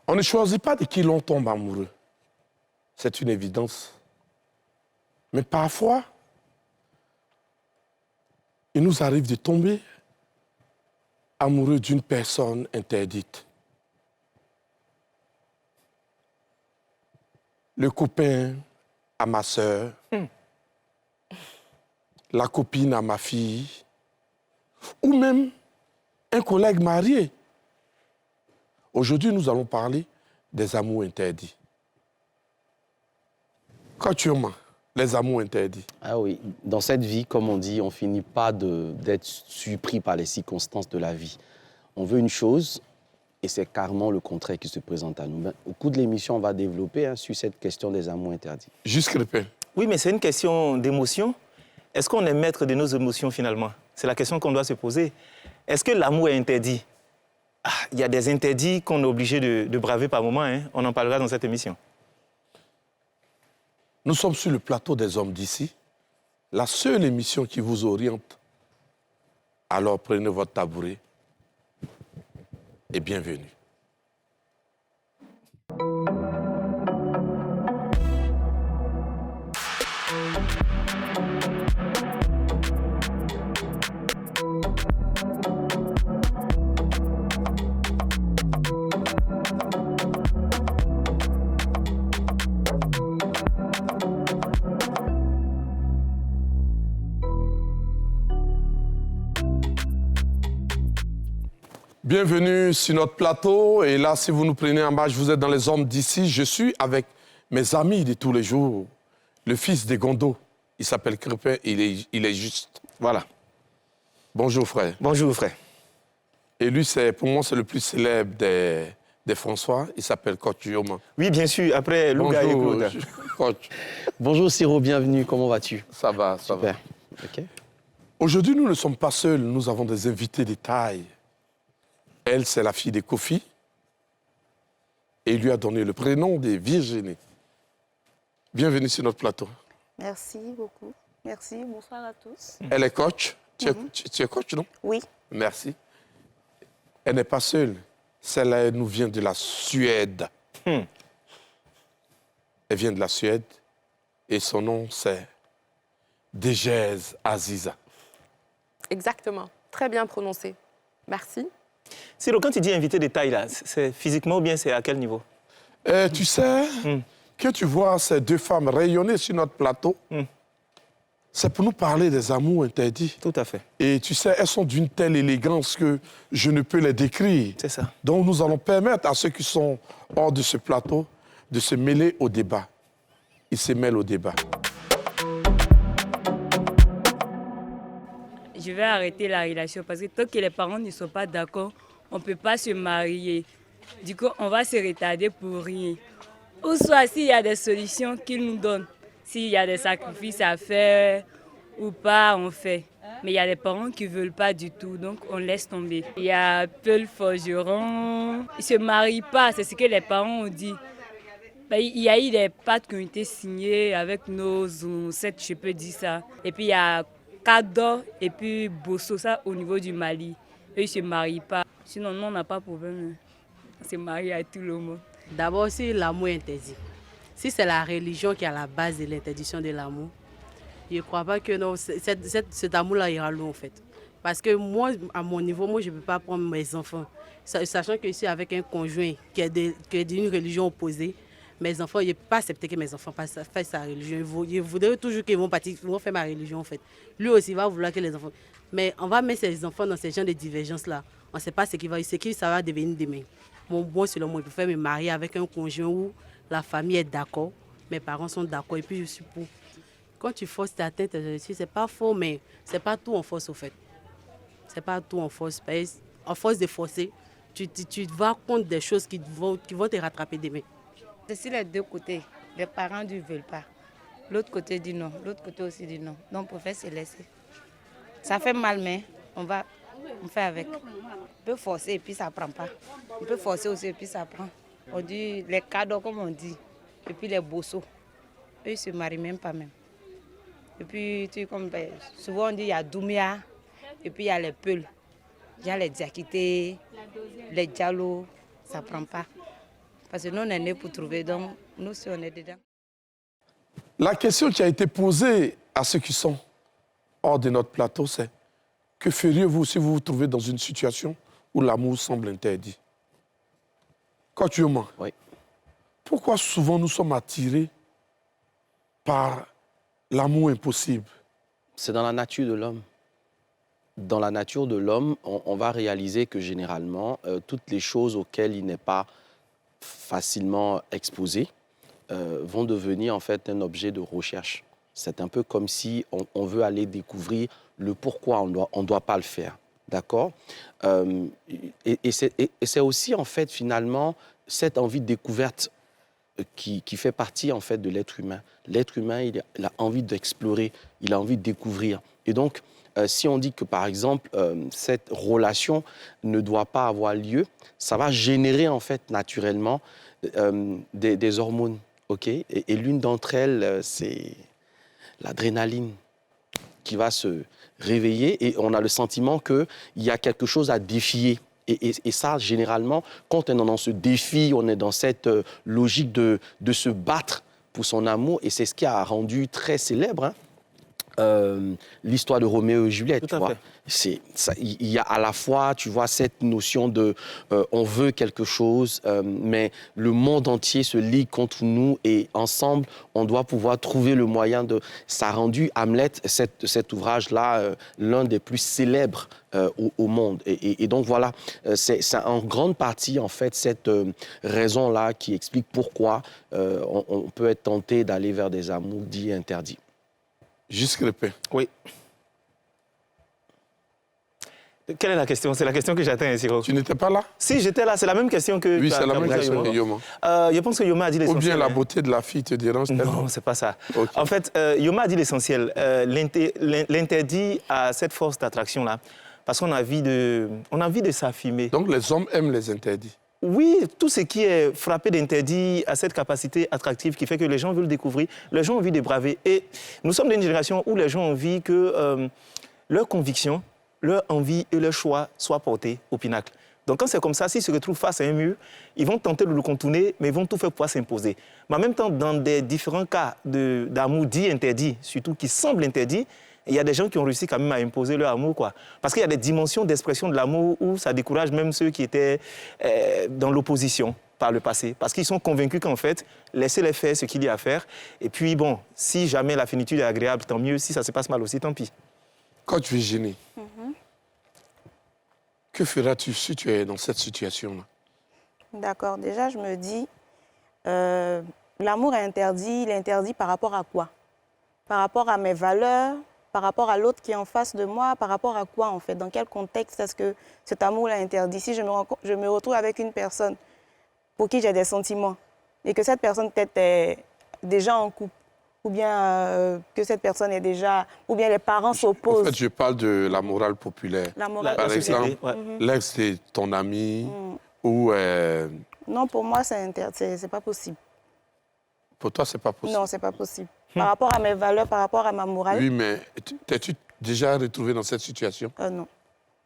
On ne choisit pas de qui l'on tombe amoureux. C'est une évidence. Mais parfois, il nous arrive de tomber amoureux d'une personne interdite. Le copain à ma sœur, la copine à ma fille, ou même un collègue marié. Aujourd'hui, nous allons parler des amours interdits. Kotioma, les amours interdits. Ah oui, dans cette vie, comme on dit, on finit pas d'être surpris par les circonstances de la vie. On veut une chose et c'est carrément le contraire qui se présente à nous. Ben, au cours de l'émission, on va développer sur cette question des amours interdits. Jusqu'à Crépin. Oui, mais c'est une question d'émotion. Est-ce qu'on est maître de nos émotions finalement? C'est la question qu'on doit se poser. Est-ce que l'amour est interdit? Il y a des interdits qu'on est obligé de braver par moment. Hein. On en parlera dans cette émission. Nous sommes sur le plateau des hommes d'ici, la seule émission qui vous oriente. Alors prenez votre tabouret et bienvenue. Bienvenue sur notre plateau. Et là, si vous nous prenez en marche, vous êtes dans les hommes d'ici. Je suis avec mes amis de tous les jours. Le fils des Gondo, il s'appelle Crépin, il est juste. Voilà. Bonjour, frère. Bonjour, frère. Et lui, pour moi, c'est le plus célèbre des François. Il s'appelle Kotioma. Oui, bien sûr. Après, Louga et Claude. Coach. Bonjour Siro, bienvenue, comment vas-tu? Ça va, ça va. Super. Okay. Aujourd'hui, nous ne sommes pas seuls. Nous avons des invités de taille. Elle, c'est la fille de Kofi. Et il lui a donné le prénom de Virginie. Bienvenue sur notre plateau. Merci beaucoup. Merci, bonsoir à tous. Elle est coach. Tu es coach, non? Oui. Merci. Elle n'est pas seule. Celle-là, elle nous vient de la Suède. Elle vient de la Suède. Et son nom, c'est Dejez Aziza. Exactement. Très bien prononcé. Merci. Siro, quand tu dis invité de taille, là, c'est physiquement ou bien c'est à quel niveau? Tu sais, que tu vois ces deux femmes rayonner sur notre plateau, c'est pour nous parler des amours interdits. Tout à fait. Et tu sais, elles sont d'une telle élégance que je ne peux les décrire. C'est ça. Donc nous allons permettre à ceux qui sont hors de ce plateau de se mêler au débat. Ils se mêlent au débat. Je vais arrêter la relation parce que tant que les parents ne sont pas d'accord, on ne peut pas se marier. Du coup, on va se retarder pour rien. Ou soit s'il y a des solutions qu'ils nous donnent, s'il y a des sacrifices à faire ou pas, on fait. Mais il y a des parents qui ne veulent pas du tout, donc on laisse tomber. Il y a Peul Forgeron, ils ne se marient pas, c'est ce que les parents ont dit. Il y a eu des pactes qui ont été signés avec nos ancêtres, je peux dire ça. Et puis il y a Kado et puis Bosso, ça au niveau du Mali. Eux, ils ne se marient pas. Sinon, nous, on n'a pas de problème. On se marie à tout le monde. D'abord, c'est l'amour interdit. Si c'est la religion qui est à la base de l'interdiction de l'amour, je ne crois pas que non, cet amour-là ira loin, en fait. Parce que moi, à mon niveau, moi, je ne peux pas prendre mes enfants. Sachant que je suis avec un conjoint qui est d'une religion opposée, mes enfants, je ne peux pas accepter que mes enfants fassent sa religion. Je voudrais toujours qu'ils vont faire ma religion, en fait. Lui aussi, il va vouloir que les enfants... Mais on va mettre ces enfants dans ces genres de divergences-là. On ne sait pas ce qui ça va devenir demain. Moi, selon moi, je préfère me marier avec un conjoint où la famille est d'accord, mes parents sont d'accord et puis je suis pour. Quand tu forces ta tête, c'est pas faux, mais c'est pas tout en force, au fait. C'est pas tout en force. En force de forcer, tu vas contre des choses qui vont te rattraper demain. C'est sur les deux côtés. Les parents ne veulent pas. L'autre côté dit non. L'autre côté aussi dit non. Donc, on préfère se laisser. Ça fait mal, mais on fait avec. On peut forcer et puis ça ne prend pas. On peut forcer aussi et puis ça prend. On dit les cadeaux, comme on dit. Et puis les bossos. Eux, ils ne se marient même pas même. Et puis, souvent on dit il y a Doumia. Et puis il y a les Peuls. Il y a les Diakités, les Diallo. Ça ne prend pas. Parce que nous, on est nés pour trouver, donc nous, si on est dedans. La question qui a été posée à ceux qui sont hors de notre plateau, c'est que feriez-vous si vous vous trouvez dans une situation où l'amour semble interdit? Coach Yoma, Oui. pourquoi souvent nous sommes attirés par l'amour impossible? C'est dans la nature de l'homme. Dans la nature de l'homme, on va réaliser que généralement, toutes les choses auxquelles il n'est pas facilement exposé vont devenir en fait un objet de recherche. C'est un peu comme si on veut aller découvrir le pourquoi on doit pas le faire. D'accord? Et c'est aussi en fait finalement cette envie de découverte qui fait partie en fait de l'être humain. L'être humain, il a envie d'explorer, il a envie de découvrir. Et donc, si on dit que par exemple cette relation ne doit pas avoir lieu, ça va générer en fait naturellement des hormones, ok? Et l'une d'entre elles, c'est l'adrénaline qui va se réveiller et on a le sentiment qu'il y a quelque chose à défier. Et ça, généralement, quand on est dans ce défi, on est dans cette logique de se battre pour son amour. Et c'est ce qui a rendu très célèbre l'histoire de Roméo et Juliette. Tout à fait. Il y a à la fois, tu vois, cette notion de on veut quelque chose, mais le monde entier se ligue contre nous et ensemble, on doit pouvoir trouver le moyen de... Ça a rendu Hamlet, cet ouvrage-là, l'un des plus célèbres au monde. Et donc voilà, c'est en grande partie, en fait, cette raison-là qui explique pourquoi on peut être tenté d'aller vers des amours dits interdits. Juste Crépin. Oui. Quelle est la question? C'est la question que j'attends, Siro. Tu n'étais pas là? Si, j'étais là. C'est la même question que... Oui, c'est la même question que Yoma. Je pense que Yoma a dit l'essentiel. Ou bien la beauté de la fille te dérange? Non, c'est pas ça. Okay. En fait, Yoma a dit l'essentiel. L'interdit à cette force d'attraction-là, parce qu'on a envie de s'affirmer. Donc les hommes aiment les interdits? Oui, tout ce qui est frappé d'interdit a cette capacité attractive qui fait que les gens veulent découvrir, les gens ont envie de braver. Et nous sommes dans une génération où les gens ont envie que leurs convictions, leur envie et leur choix soient portés au pinacle. Donc quand c'est comme ça, s'ils se retrouvent face à un mur, ils vont tenter de le contourner, mais ils vont tout faire pour s'imposer. Mais en même temps, dans des différents cas d'amour dit interdit, surtout qui semblent interdits, il y a des gens qui ont réussi quand même à imposer leur amour, quoi. Parce qu'il y a des dimensions d'expression de l'amour où ça décourage même ceux qui étaient dans l'opposition par le passé. Parce qu'ils sont convaincus qu'en fait, laissez-les faire ce qu'il y a à faire. Et puis, bon, si jamais la finitude est agréable, tant mieux. Si ça se passe mal aussi, tant pis. Coach Virginie, que feras-tu si tu es dans cette situation-là? D'accord. Déjà, je me dis, l'amour est interdit. Il est interdit par rapport à quoi? Par rapport à mes valeurs, par rapport à l'autre qui est en face de moi, par rapport à quoi en fait? Dans quel contexte est-ce que cet amour-là est interdit? Si je me retrouve avec une personne pour qui j'ai des sentiments et que cette personne peut-être est déjà en couple, ou bien que cette personne est déjà... ou bien les parents s'opposent. En fait, je parle de la morale populaire. La morale Par populaire. exemple, l'ex de ton ami ou... Non, pour moi, c'est pas possible. Pour toi, c'est pas possible? Non, c'est pas possible. Par rapport à mes valeurs, par rapport à ma morale... Oui, mais t'es-tu déjà retrouvé dans cette situation? Non.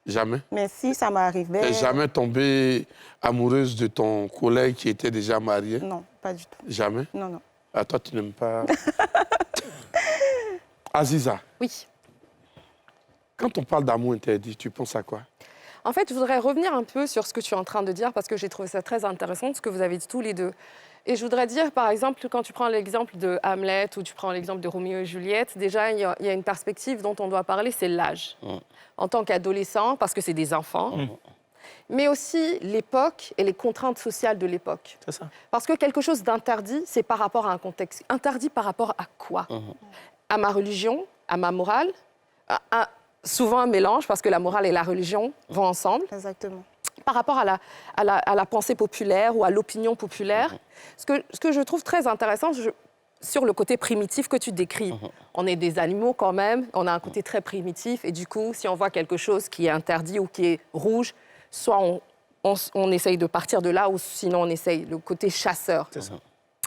Jamais? Mais si ça m'arrivait... T'es jamais tombée amoureuse de ton collègue qui était déjà marié? Non, pas du tout. Jamais? Non, non. Ah, toi, tu n'aimes pas... Aziza, Oui. quand on parle d'amour interdit, tu penses à quoi? En fait, je voudrais revenir un peu sur ce que tu es en train de dire parce que j'ai trouvé ça très intéressant, ce que vous avez dit tous les deux. Et je voudrais dire, par exemple, quand tu prends l'exemple de Hamlet ou tu prends l'exemple de Roméo et Juliette, déjà, il y a une perspective dont on doit parler, c'est l'âge. En tant qu'adolescent, parce que c'est des enfants, mais aussi l'époque et les contraintes sociales de l'époque. C'est ça. Parce que quelque chose d'interdit, c'est par rapport à un contexte. Interdit par rapport à quoi? À ma religion, à ma morale, souvent un mélange, parce que la morale et la religion vont ensemble. Exactement. Par rapport à la pensée populaire ou à l'opinion populaire. Ce que je trouve très intéressant sur le côté primitif que tu décris. On est des animaux quand même, on a un côté très primitif, et du coup, si on voit quelque chose qui est interdit ou qui est rouge, soit on essaye de partir de là, ou sinon on essaye le côté chasseur. C'est ça.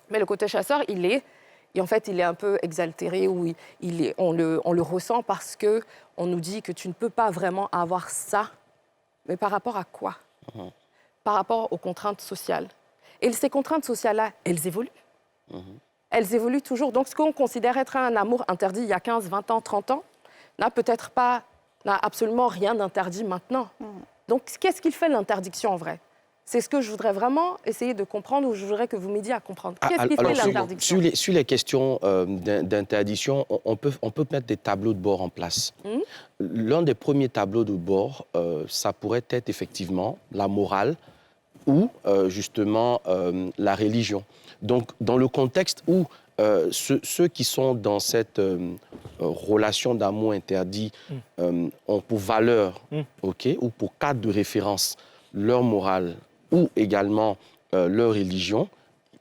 Mais le côté chasseur, il est un peu exaltéré, ou on le ressent parce qu'on nous dit que tu ne peux pas vraiment avoir ça. Mais par rapport à quoi? Par rapport aux contraintes sociales. Et ces contraintes sociales-là, elles évoluent. Elles évoluent toujours. Donc, ce qu'on considère être un amour interdit il y a 15, 20 ans, 30 ans, n'a absolument rien d'interdit maintenant. Donc, qu'est-ce qu'il fait l'interdiction en vrai? C'est ce que je voudrais vraiment essayer de comprendre, ou je voudrais que vous m'aidiez à comprendre. Qu'est-ce qui fait l'interdiction? Sur les questions d'interdiction, on peut mettre des tableaux de bord en place. L'un des premiers tableaux de bord, ça pourrait être effectivement la morale ou justement la religion. Donc, dans le contexte où ceux qui sont dans cette relation d'amour interdit ont pour valeur, ou pour cadre de référence leur morale ou également leur religion,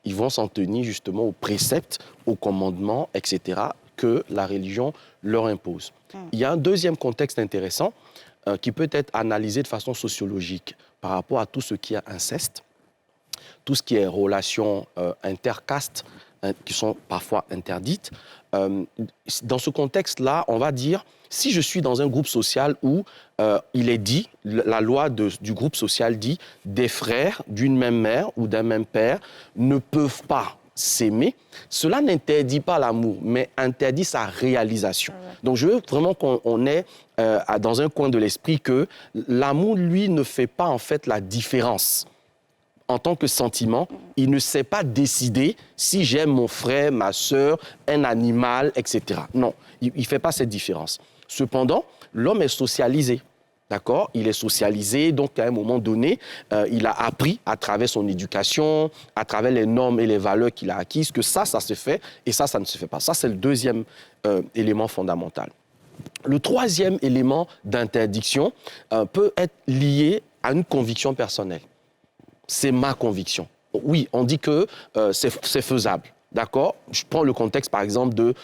ils vont s'en tenir justement aux préceptes, aux commandements, etc., que la religion leur impose. Il y a un deuxième contexte intéressant qui peut être analysé de façon sociologique par rapport à tout ce qui est inceste, tout ce qui est relations intercastes, qui sont parfois interdites. Dans ce contexte-là, on va dire, si je suis dans un groupe social où il est dit, la loi du groupe social dit, des frères d'une même mère ou d'un même père ne peuvent pas s'aimer, cela n'interdit pas l'amour, mais interdit sa réalisation. Donc je veux vraiment qu'on ait dans un coin de l'esprit que l'amour, lui, ne fait pas en fait la différence. En tant que sentiment, il ne sait pas décider si j'aime mon frère, ma sœur, un animal, etc. Non, il ne fait pas cette différence. Cependant, l'homme est socialisé, d'accord? Il est socialisé, donc à un moment donné, il a appris à travers son éducation, à travers les normes et les valeurs qu'il a acquises, que ça se fait et ça ne se fait pas. Ça, c'est le deuxième élément fondamental. Le troisième élément d'interdiction peut être lié à une conviction personnelle. C'est ma conviction. Oui, on dit que c'est faisable, d'accord? Je prends le contexte, par exemple, de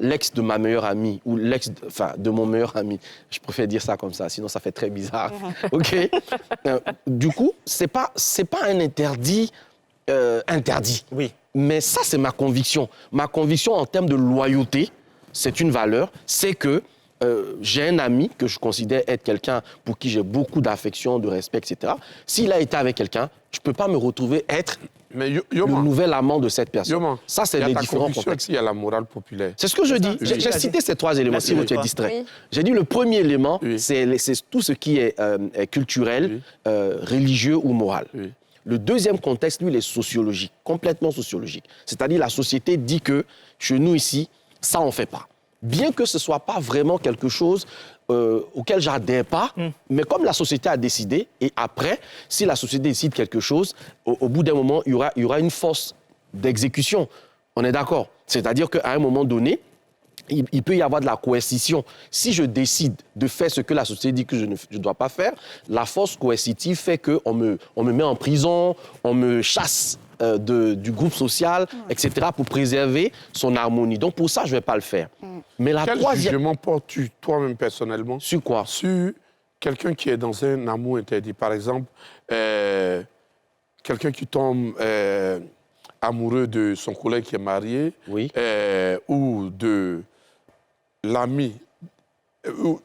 l'ex de ma meilleure amie ou de mon meilleur ami. Je préfère dire ça comme ça, sinon ça fait très bizarre. OK? Du coup, c'est pas un interdit interdit. Oui. Mais ça, c'est ma conviction. Ma conviction en termes de loyauté, c'est une valeur, c'est que j'ai un ami que je considère être quelqu'un pour qui j'ai beaucoup d'affection, de respect, etc. S'il a été avec quelqu'un, je ne peux pas me retrouver être le nouvel amant de cette personne. Ça, c'est les différents contextes. Il y a la morale populaire. C'est ce que je dis. J'ai cité ces trois éléments, si tu es distrait. J'ai dit le premier élément, c'est tout ce qui est culturel, religieux ou moral. Le deuxième contexte, lui, il est sociologique, complètement sociologique. C'est-à-dire la société dit que chez nous ici, ça, on ne fait pas. Bien que ce ne soit pas vraiment quelque chose auquel je n'adhère pas, mais comme la société a décidé, et après, si la société décide quelque chose, au bout d'un moment, il y aura une force d'exécution. On est d'accord? C'est-à-dire qu'à un moment donné, il peut y avoir de la coercition. Si je décide de faire ce que la société dit que je ne dois pas faire, la force coercitive fait qu'on me met en prison, on me chasse du groupe social, etc., pour préserver son harmonie. Donc, pour ça, je ne vais pas le faire. Mais Quel jugement portes-tu toi-même personnellement? Sur quoi? Sur quelqu'un qui est dans un amour interdit. Par exemple, quelqu'un qui tombe amoureux de son collègue qui est marié, ou de l'ami,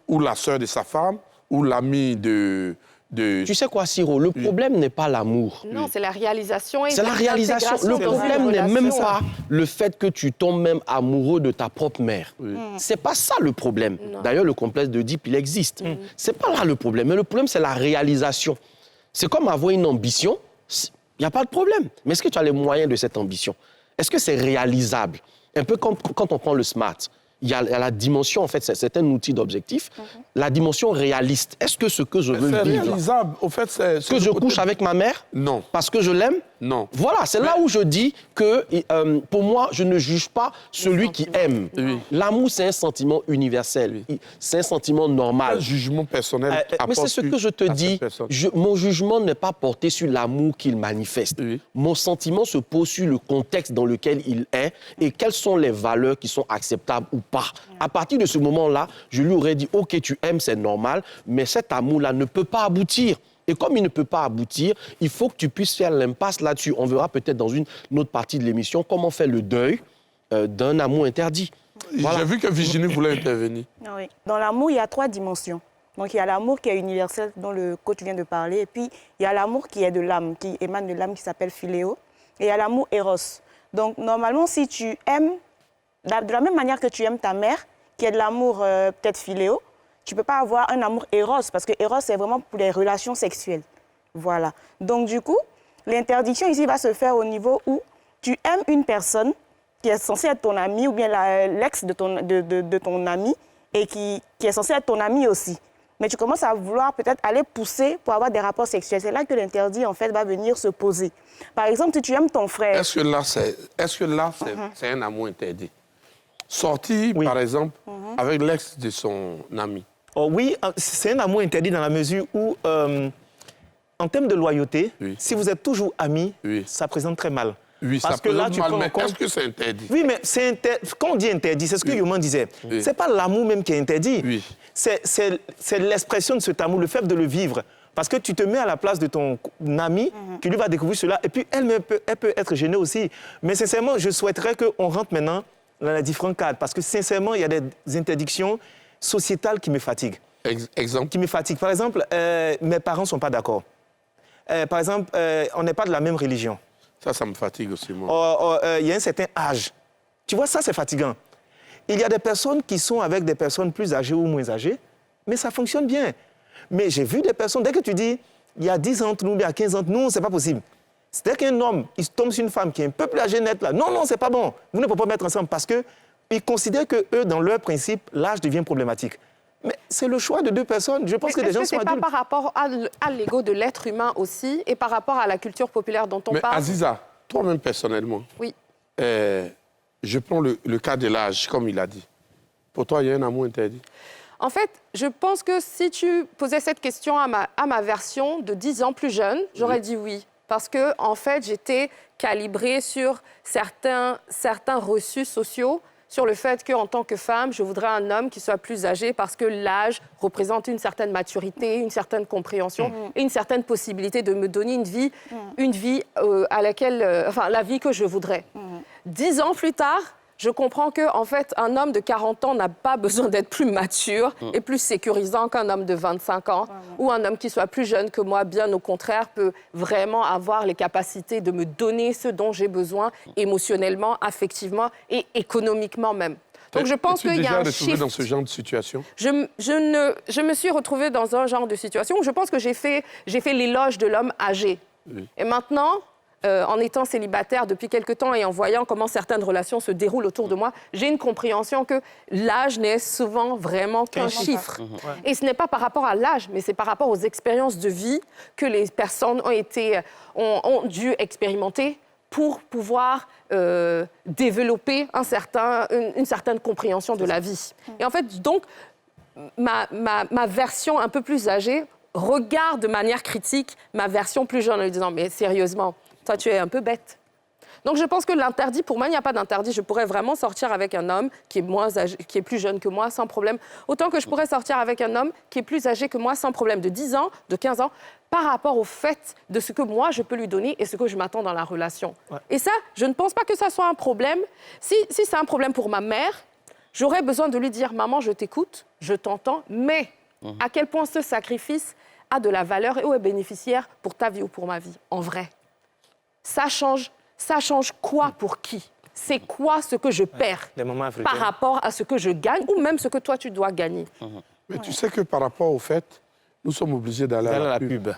ou la sœur de sa femme, ou l'ami de... Tu sais quoi, Siro? Le problème n'est pas l'amour. Non, c'est la réalisation. C'est la réalisation. Le problème n'est même pas le fait que tu tombes même amoureux de ta propre mère. C'est pas ça le problème. D'ailleurs, le complexe d'Oedipe, il existe. C'est pas là le problème. Mais le problème, c'est la réalisation. C'est comme avoir une ambition. Il n'y a pas de problème. Mais est-ce que tu as les moyens de cette ambition? Est-ce que c'est réalisable? Un peu comme quand on prend le SMART. Il y a la dimension, en fait, c'est un outil d'objectif. La dimension réaliste. Est-ce que ce que je veux vivre... C'est réalisable. Au fait, c'est... Que je couche avec ma mère? Non. Parce que je l'aime? Non. Voilà, c'est là où je dis que, pour moi, je ne juge pas celui qui aime. L'amour, c'est un sentiment universel. C'est un sentiment normal. Un jugement personnel. Mais c'est ce que je te dis. Mon jugement n'est pas porté sur l'amour qu'il manifeste. Mon sentiment se pose sur le contexte dans lequel il est et quelles sont les valeurs qui sont acceptables ou pas. À partir de ce moment-là, je lui aurais dit, OK, tu aimes, c'est normal, mais cet amour-là ne peut pas aboutir. Et comme il ne peut pas aboutir, il faut que tu puisses faire l'impasse là-dessus. On verra peut-être dans une autre partie de l'émission comment faire le deuil d'un amour interdit. Voilà. J'ai vu que Virginie voulait intervenir. Oui. Dans l'amour, il y a 3 dimensions. Donc il y a l'amour qui est universel, dont le coach vient de parler, et puis il y a l'amour qui est de l'âme, qui émane de l'âme, qui s'appelle philéo, et il y a l'amour éros. Donc normalement, si tu aimes, de la même manière que tu aimes ta mère, qui est de l'amour peut-être philéo, tu ne peux pas avoir un amour éros, parce que éros, c'est vraiment pour les relations sexuelles. Voilà. Donc du coup, l'interdiction ici va se faire au niveau où tu aimes une personne qui est censée être ton ami, ou bien l'ex de ton ami, et qui est censée être ton ami aussi. Mais tu commences à vouloir peut-être aller pousser pour avoir des rapports sexuels. C'est là que l'interdit, en fait, va venir se poser. Par exemple, si tu aimes ton frère... Est-ce que là, c'est un amour interdit? Sortir, par exemple, avec l'ex de son ami. Oh, oui, c'est un amour interdit dans la mesure où, en termes de loyauté, si vous êtes toujours amis, ça présente très mal. Oui, parce ça que là, présente tu mal, prends mais en compte... est-ce que c'est interdit? Oui, mais quand on dit interdit, c'est ce que Yoman disait. C'est pas l'amour même qui est interdit. Oui. C'est l'expression de cet amour, le fait de le vivre. Parce que tu te mets à la place de ton ami qui lui va découvrir cela. Et puis, elle peut être gênée aussi. Mais sincèrement, je souhaiterais qu'on rentre maintenant dans les différents cadres. Parce que sincèrement, il y a des interdictions sociétales qui me fatiguent. Exemple? Qui me fatiguent. Par exemple, mes parents ne sont pas d'accord. Par exemple, on n'est pas de la même religion. Ça me fatigue aussi, moi. Il y a un certain âge. Tu vois, ça, c'est fatigant. Il y a des personnes qui sont avec des personnes plus âgées ou moins âgées, mais ça fonctionne bien. Mais j'ai vu des personnes, dès que tu dis, il y a 10 ans entre nous, il y a 15 ans entre nous, c'est pas possible. Dès qu'un homme, il tombe sur une femme qui est un peu plus âgée, nette, là, non, c'est pas bon. Vous ne pouvez pas mettre ensemble parce qu'ils considèrent que eux, dans leur principe, l'âge devient problématique. Mais c'est le choix de deux personnes. Je pense que les gens sont adultes. Est-ce que ce n'est pas par rapport à l'ego de l'être humain aussi et par rapport à la culture populaire dont on parle? Mais Aziza, toi-même personnellement, oui. Je prends le cas de l'âge, comme il a dit. Pour toi, il y a un amour interdit? En fait, je pense que si tu posais cette question à ma version de 10 ans plus jeune, j'aurais dit oui. Parce que, en fait, j'étais calibrée sur certains reçus sociaux, sur le fait qu'en tant que femme, je voudrais un homme qui soit plus âgé parce que l'âge représente une certaine maturité, une certaine compréhension et une certaine possibilité de me donner une vie à laquelle, enfin, la vie que je voudrais. 10 ans plus tard, je comprends qu'en fait, un homme de 40 ans n'a pas besoin d'être plus mature et plus sécurisant qu'un homme de 25 ans ou un homme qui soit plus jeune que moi, bien au contraire, peut vraiment avoir les capacités de me donner ce dont j'ai besoin émotionnellement, affectivement et économiquement même. Donc je pense qu'il y a un shift. Tu t'es déjà retrouvée dans ce genre de situation? Je me suis retrouvée dans un genre de situation où je pense que j'ai fait l'éloge de l'homme âgé. Oui. Et maintenant... en étant célibataire depuis quelque temps et en voyant comment certaines relations se déroulent autour de moi, j'ai une compréhension que l'âge n'est souvent vraiment qu'un chiffre. Et ce n'est pas par rapport à l'âge, mais c'est par rapport aux expériences de vie que les personnes ont dû expérimenter pour pouvoir développer une certaine compréhension de la vie. Et en fait, donc, ma version un peu plus âgée regarde de manière critique ma version plus jeune en lui disant « mais sérieusement ». Toi, tu es un peu bête. Donc, je pense que l'interdit, pour moi, il n'y a pas d'interdit. Je pourrais vraiment sortir avec un homme qui est moins âgé, qui est plus jeune que moi, sans problème. Autant que je pourrais sortir avec un homme qui est plus âgé que moi, sans problème, de 10 ans, de 15 ans, par rapport au fait de ce que moi, je peux lui donner et ce que je m'attends dans la relation. Ouais. Et ça, je ne pense pas que ça soit un problème. Si c'est un problème pour ma mère, j'aurais besoin de lui dire « Maman, je t'écoute, je t'entends, mais à quel point ce sacrifice a de la valeur et ou est bénéficiaire pour ta vie ou pour ma vie, en vrai ?» Ça change quoi pour qui? C'est quoi ce que je perds par rapport à ce que je gagne ou même ce que toi, tu dois gagner? Mais tu sais que par rapport au fait, nous sommes obligés d'aller à la pub.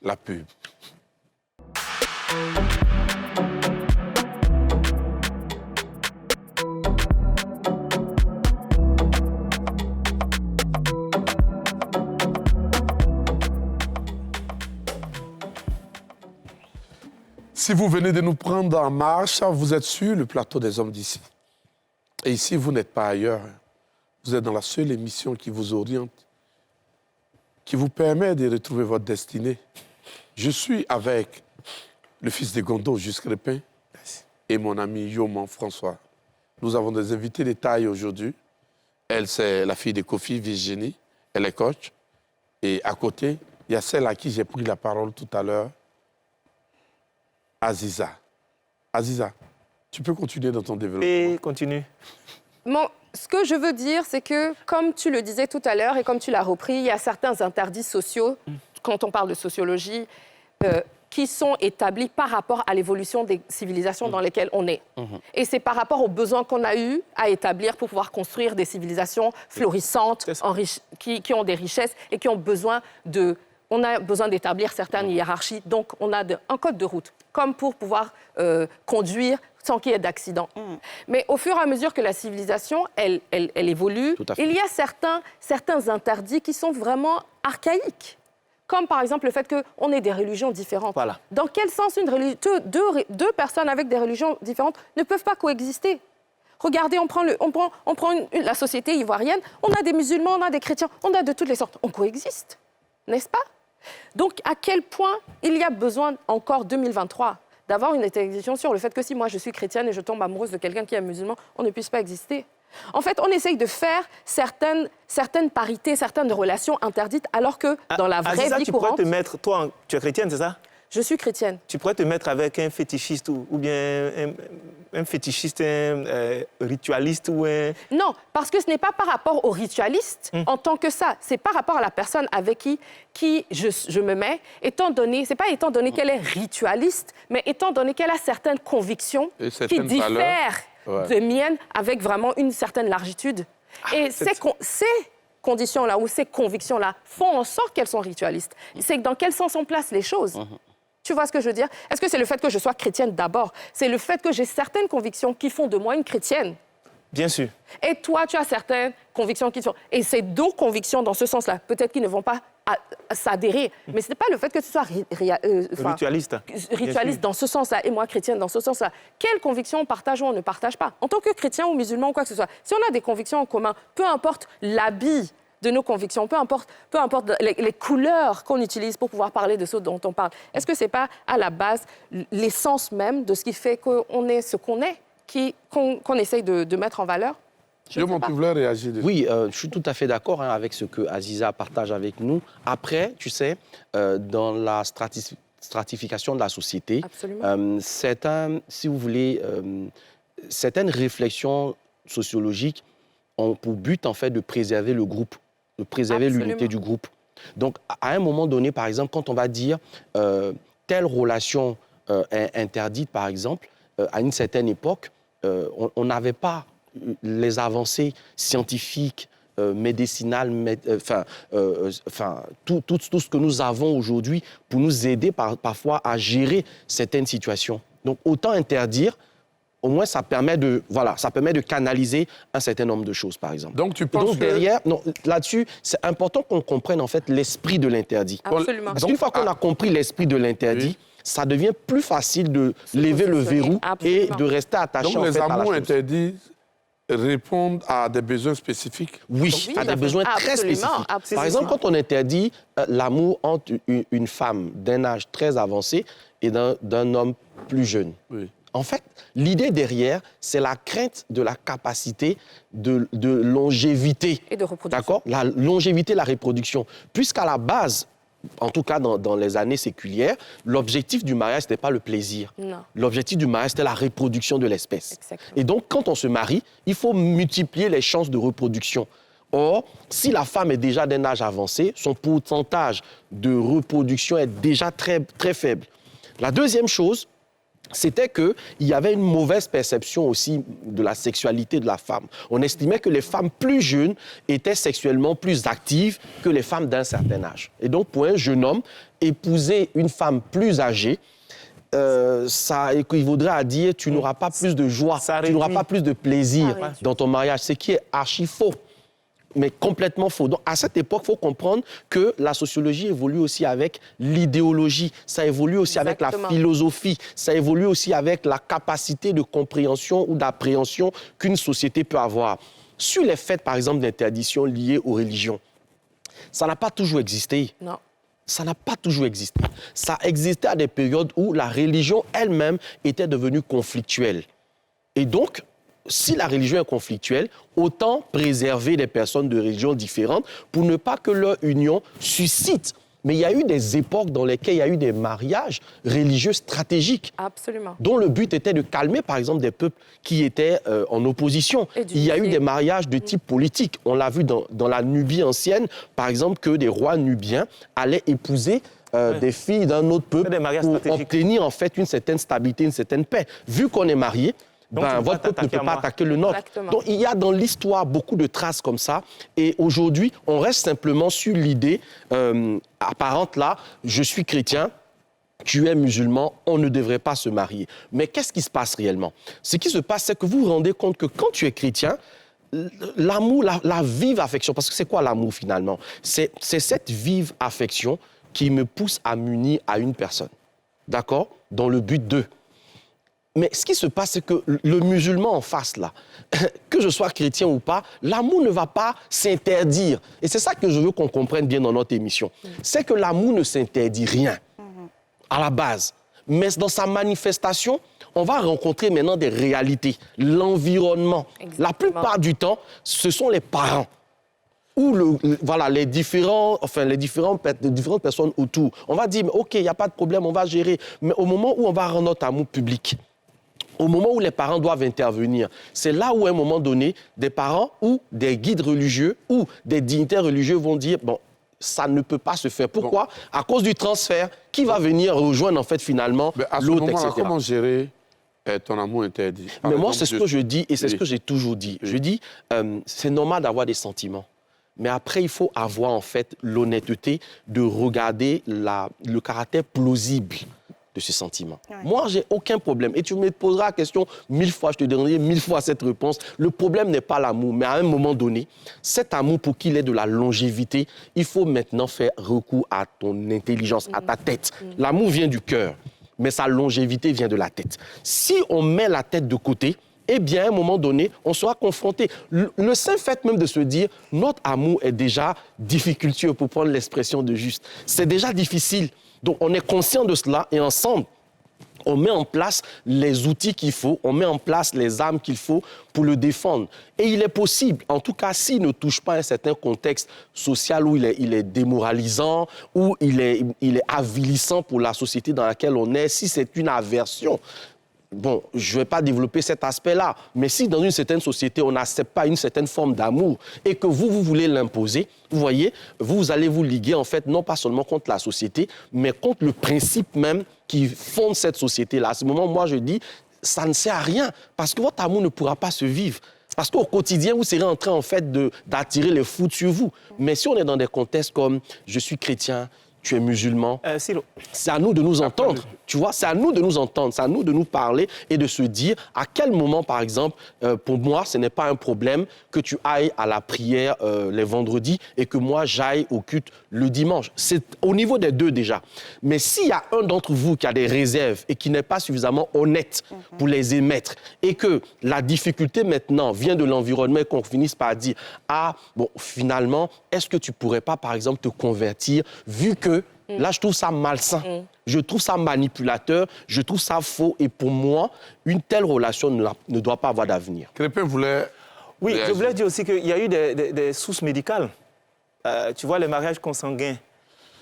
La pub. Si vous venez de nous prendre en marche, vous êtes sur le plateau des hommes d'ici. Et ici, vous n'êtes pas ailleurs. Vous êtes dans la seule émission qui vous oriente, qui vous permet de retrouver votre destinée. Je suis avec le fils de Gondo, Juste Crépin, et mon ami Yoman François. Nous avons des invités de taille aujourd'hui. Elle, c'est la fille de Kofi, Virginie. Elle est coach. Et à côté, il y a celle à qui j'ai pris la parole tout à l'heure, Aziza. Aziza, tu peux continuer dans ton développement. Et continue. Ce que je veux dire, c'est que, comme tu le disais tout à l'heure et comme tu l'as repris, il y a certains interdits sociaux, quand on parle de sociologie, qui sont établis par rapport à l'évolution des civilisations dans lesquelles on est. Et c'est par rapport aux besoins qu'on a eu à établir pour pouvoir construire des civilisations florissantes, qui ont des richesses et qui ont besoin de... On a besoin d'établir certaines hiérarchies, donc on a un code de route, comme pour pouvoir conduire sans qu'il y ait d'accident. Mais au fur et à mesure que la civilisation, elle évolue, il y a certains interdits qui sont vraiment archaïques. Comme par exemple le fait qu'on ait des religions différentes. Voilà. Dans quel sens deux personnes avec des religions différentes ne peuvent pas coexister? Regardez, on prend la société ivoirienne, on a des musulmans, on a des chrétiens, on a de toutes les sortes. On coexiste, n'est-ce pas? Donc, à quel point il y a besoin, encore 2023, d'avoir une interdiction sur le fait que si moi je suis chrétienne et je tombe amoureuse de quelqu'un qui est musulman, on ne puisse pas exister. En fait, on essaye de faire certaines parités, certaines relations interdites, alors que dans la vraie Aziza, vie tu courante... pourrais te mettre... Toi, tu es chrétienne, c'est ça? Je suis chrétienne. Tu pourrais te mettre avec un fétichiste ou bien un fétichiste, un ritualiste ou un... Non, parce que ce n'est pas par rapport au ritualiste en tant que ça. C'est par rapport à la personne avec qui je me mets, c'est pas étant donné qu'elle est ritualiste, mais étant donné qu'elle a certaines convictions qui diffèrent de miennes avec vraiment une certaine largitude. Et ces conditions-là ou ces convictions-là font en sorte qu'elles sont ritualistes. C'est dans quel sens on place les choses. Tu vois ce que je veux dire? Est-ce que c'est le fait que je sois chrétienne d'abord? C'est le fait que j'ai certaines convictions qui font de moi une chrétienne. Bien sûr. Et toi, tu as certaines convictions qui sont... Et ces deux convictions, dans ce sens-là, peut-être qu'ils ne vont pas s'adhérer. Mais ce n'est pas le fait que tu sois ritualiste dans ce sens-là, et moi, chrétienne dans ce sens-là. Quelles convictions on partage ou on ne partage pas? En tant que chrétien ou musulman ou quoi que ce soit, si on a des convictions en commun, peu importe l'habit de nos convictions, peu importe les couleurs qu'on utilise pour pouvoir parler de ce dont on parle, est-ce que ce n'est pas à la base l'essence même de ce qui fait qu'on est ce qu'on est, qu'on essaye de mettre en valeur? Tu voulais réagir dessus. Oui, je suis tout à fait d'accord avec ce que Aziza partage avec nous. Après, tu sais, dans la stratification de la société, si vous voulez, certaines réflexions sociologiques ont pour but, en fait, de préserver le groupe, de préserver l'unité du groupe. Donc, à un moment donné, par exemple, quand on va dire telle relation est interdite, par exemple, à une certaine époque, on n'avait pas les avancées scientifiques, médicinales, tout ce que nous avons aujourd'hui pour nous aider parfois à gérer certaines situations. Donc, autant interdire, au moins, ça permet de canaliser un certain nombre de choses, par exemple. Donc, tu penses derrière, là-dessus, c'est important qu'on comprenne, en fait, l'esprit de l'interdit. Absolument. Parce qu'une fois qu'on a compris l'esprit de l'interdit, ça devient plus facile de lever le verrou et de rester attaché, donc, en fait, à la chose. Donc, les amours interdits répondent à des besoins spécifiques? Oui, à des besoins très spécifiques. Absolument. Par exemple, quand on interdit l'amour entre une femme d'un âge très avancé et d'un homme plus jeune. Oui. En fait, l'idée derrière, c'est la crainte de la capacité de longévité. Et de reproduction. D'accord? La longévité, la reproduction. Puisqu'à la base, en tout cas dans les années séculières, l'objectif du mariage, ce n'était pas le plaisir. Non. L'objectif du mariage, c'était la reproduction de l'espèce. Exactement. Et donc, quand on se marie, il faut multiplier les chances de reproduction. Or, si la femme est déjà d'un âge avancé, son pourcentage de reproduction est déjà très, très faible. La deuxième chose, c'était qu'il y avait une mauvaise perception aussi de la sexualité de la femme. On estimait que les femmes plus jeunes étaient sexuellement plus actives que les femmes d'un certain âge. Et donc, pour un jeune homme, épouser une femme plus âgée, ça équivaudrait à dire tu n'auras pas plus de joie, tu n'auras pas plus de plaisir dans ton mariage, ce qui est archi faux. Mais complètement faux. Donc, à cette époque, il faut comprendre que la sociologie évolue aussi avec l'idéologie, ça évolue aussi avec la philosophie, ça évolue aussi avec la capacité de compréhension ou d'appréhension qu'une société peut avoir. Sur les faits, par exemple, d'interdiction liées aux religions, ça n'a pas toujours existé. Non. Ça n'a pas toujours existé. Ça existait à des périodes où la religion elle-même était devenue conflictuelle. Et donc, si la religion est conflictuelle, autant préserver les personnes de religions différentes pour ne pas que leur union suscite Mais il y a eu des époques dans lesquelles il y a eu des mariages religieux stratégiques. Absolument. Dont le but était de calmer, par exemple, des peuples qui étaient en opposition. Il y a eu des mariages de type politique. On l'a vu dans la Nubie ancienne, par exemple, que des rois nubiens allaient épouser des filles d'un autre peuple pour obtenir en fait une certaine stabilité, une certaine paix. Vu qu'on est marié, votre peuple ne peut pas attaquer le nôtre. Exactement. Donc il y a dans l'histoire beaucoup de traces comme ça. Et aujourd'hui, on reste simplement sur l'idée apparente là, je suis chrétien, tu es musulman, on ne devrait pas se marier. Mais qu'est-ce qui se passe réellement? Ce qui se passe, c'est que vous vous rendez compte que quand tu es chrétien, l'amour, la vive affection, parce que c'est quoi l'amour finalement? C'est cette vive affection qui me pousse à m'unir à une personne, d'accord? Dans le but de... Mais ce qui se passe, c'est que le musulman en face, là, que je sois chrétien ou pas, l'amour ne va pas s'interdire. Et c'est ça que je veux qu'on comprenne bien dans notre émission. C'est que l'amour ne s'interdit rien, à la base. Mais dans sa manifestation, on va rencontrer maintenant des réalités, l'environnement. La plupart du temps, ce sont les parents ou voilà, les différentes personnes autour. On va dire, OK, il n'y a pas de problème, on va gérer. Mais au moment où on va rendre notre amour public, au moment où les parents doivent intervenir, c'est là où, à un moment donné, des parents ou des guides religieux ou des dignitaires religieux vont dire, bon, ça ne peut pas se faire. Pourquoi? À cause du transfert, qui va venir rejoindre, en fait, finalement, l'autre, etc. Comment gérer ton amour interdit? Mais moi, c'est ce que je dis et c'est ce que j'ai toujours dit. Je dis, c'est normal d'avoir des sentiments. Mais après, il faut avoir, en fait, l'honnêteté de regarder le caractère plausible de ce sentiment. Ouais. Moi, j'ai aucun problème. Et tu me poseras la question 1000 fois, je te donnerai 1000 fois cette réponse. Le problème n'est pas l'amour, mais à un moment donné, cet amour, pour qu'il ait de la longévité, il faut maintenant faire recours à ton intelligence, à ta tête. L'amour vient du cœur, mais sa longévité vient de la tête. Si on met la tête de côté, eh bien, à un moment donné, on sera confronté. Le simple fait même de se dire, notre amour est déjà difficultueux, pour prendre l'expression de Juste. C'est déjà difficile. Donc, on est conscient de cela et ensemble, on met en place les outils qu'il faut, on met en place les armes qu'il faut pour le défendre. Et il est possible, en tout cas, s'il ne touche pas un certain contexte social où il est démoralisant, où il est avilissant pour la société dans laquelle on est, si c'est une aversion. Bon, je ne vais pas développer cet aspect-là, mais si dans une certaine société, on n'accepte pas une certaine forme d'amour et que vous voulez l'imposer, vous voyez, vous allez vous liguer, en fait, non pas seulement contre la société, mais contre le principe même qui fonde cette société-là. À ce moment, moi, je dis, ça ne sert à rien, parce que votre amour ne pourra pas se vivre. Parce qu'au quotidien, vous serez en train, en fait, d'attirer les foudres sur vous. Mais si on est dans des contextes comme « je suis chrétien », tu es musulman, c'est à nous de nous entendre, tu vois, c'est à nous de nous entendre, c'est à nous de nous parler et de se dire à quel moment, par exemple, pour moi, ce n'est pas un problème que tu ailles à la prière les vendredis et que moi, j'aille au culte le dimanche. C'est au niveau des deux déjà. Mais s'il y a un d'entre vous qui a des réserves et qui n'est pas suffisamment honnête pour les émettre et que la difficulté maintenant vient de l'environnement et qu'on finisse par dire « Ah, bon, finalement, est-ce que tu pourrais pas, par exemple, te convertir vu que là, je trouve ça malsain. Je trouve ça manipulateur, je trouve ça faux. Et pour moi, une telle relation ne doit pas avoir d'avenir. Crépin voulait... Oui, je voulais dire aussi qu'il y a eu des sources médicales. Tu vois, les mariages consanguins,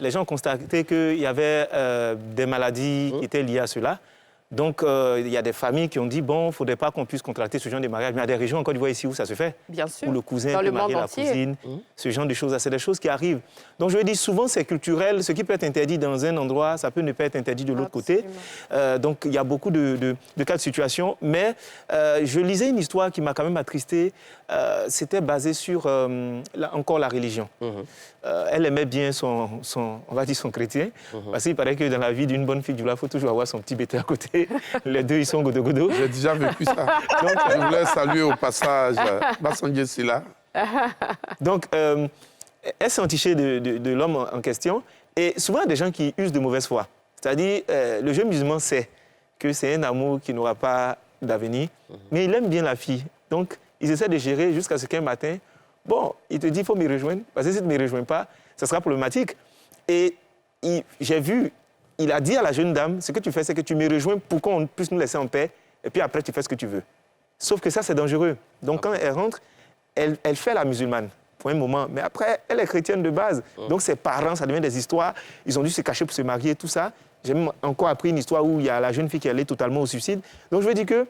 les gens constataient qu'il y avait des maladies qui étaient liées à cela. Donc, il y a des familles qui ont dit, bon, il ne faudrait pas qu'on puisse contracter ce genre de mariage. Mais il y a des régions en Côte d'Ivoire ici où ça se fait. Bien sûr. Où le cousin peut marier la cousine. Ce genre de choses, c'est des choses qui arrivent. Donc, je veux dire, souvent, c'est culturel. Ce qui peut être interdit dans un endroit, ça peut ne pas être interdit de l'autre côté. Donc, il y a beaucoup de cas de situation. Mais je lisais une histoire qui m'a quand même attristé. C'était basé sur, encore la religion. Elle aimait bien on va dire son chrétien. Parce qu'il paraît que dans la vie d'une bonne fille, il faut toujours avoir son petit bébé à côté. Les deux, ils sont godo-godo. J'ai déjà vécu ça. Donc, je voulais saluer au passage Bassangé Silla. Donc, elle s'est entichée de l'homme en question. Et souvent, il y a des gens qui usent de mauvaise foi. C'est-à-dire, le jeune musulman sait que c'est un amour qui n'aura pas d'avenir, mais il aime bien la fille. Donc, ils essaient de gérer jusqu'à ce qu'un matin, bon, il te dit, il faut me rejoindre, parce que si tu ne me rejoins pas, ça sera problématique. Et j'ai vu, il a dit à la jeune dame, ce que tu fais, c'est que tu me rejoins pour qu'on puisse nous laisser en paix, et puis après, tu fais ce que tu veux. Sauf que ça, c'est dangereux. Donc, quand elle rentre, elle fait la musulmane. pour un moment. Mais après, elle est chrétienne de base. Donc ses parents, ça devient des histoires. Ils ont dû se cacher pour se marier, tout ça. J'ai même encore appris une histoire où il y a la jeune fille qui allait totalement au suicide. Donc je veux dire que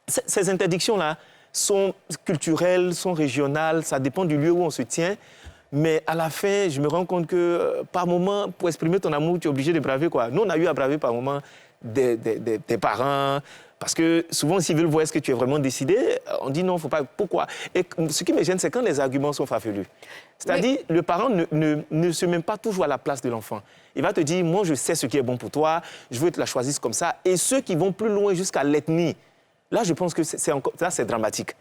ces interdictions-là sont culturelles, sont régionales, ça dépend du lieu où on se tient. Mais à la fin, je me rends compte que par moment, pour exprimer ton amour, tu es obligé de braver quoi. Nous, on a eu à braver par moment des parents. Parce que souvent, s'ils veulent voir est-ce que tu es vraiment décidé, on dit non, il ne faut pas. Pourquoi? Et ce qui me gêne, c'est quand les arguments sont farfelus. C'est-à-dire, le parent ne se met pas toujours à la place de l'enfant. Il va te dire, moi, je sais ce qui est bon pour toi, je veux que tu la choisisses comme ça. Et ceux qui vont plus loin jusqu'à l'ethnie, là, je pense que c'est dramatique.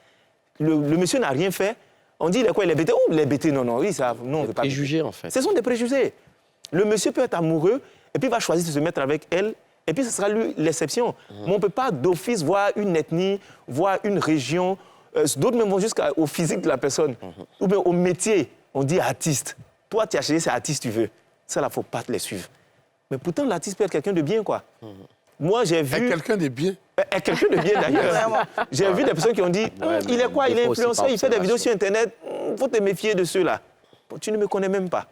Le monsieur n'a rien fait. On dit, il est quoi, il est bêté? Oh, il est bêté, non, non, oui, ça, non, on ne veut pas. Préjugés, en fait. Ce sont des préjugés. Le monsieur peut être amoureux et puis il va choisir de se mettre avec elle. Et puis, ce sera lui l'exception. Mais on ne peut pas d'office voir une ethnie, voir une région. D'autres même vont jusqu'au physique de la personne. Ou bien au métier. On dit artiste. Toi, tu as cherché, c'est artiste, tu veux. Ça, là, il ne faut pas te les suivre. Mais pourtant, l'artiste peut être quelqu'un de bien, quoi. Moi, j'ai vu... Quelqu'un de bien. Quelqu'un de bien, d'ailleurs. J'ai vu des personnes qui ont dit, il est quoi? Il est influenceur, il fait des vidéos sur Internet. Il faut te méfier de ceux-là. Bon, tu ne me connais même pas.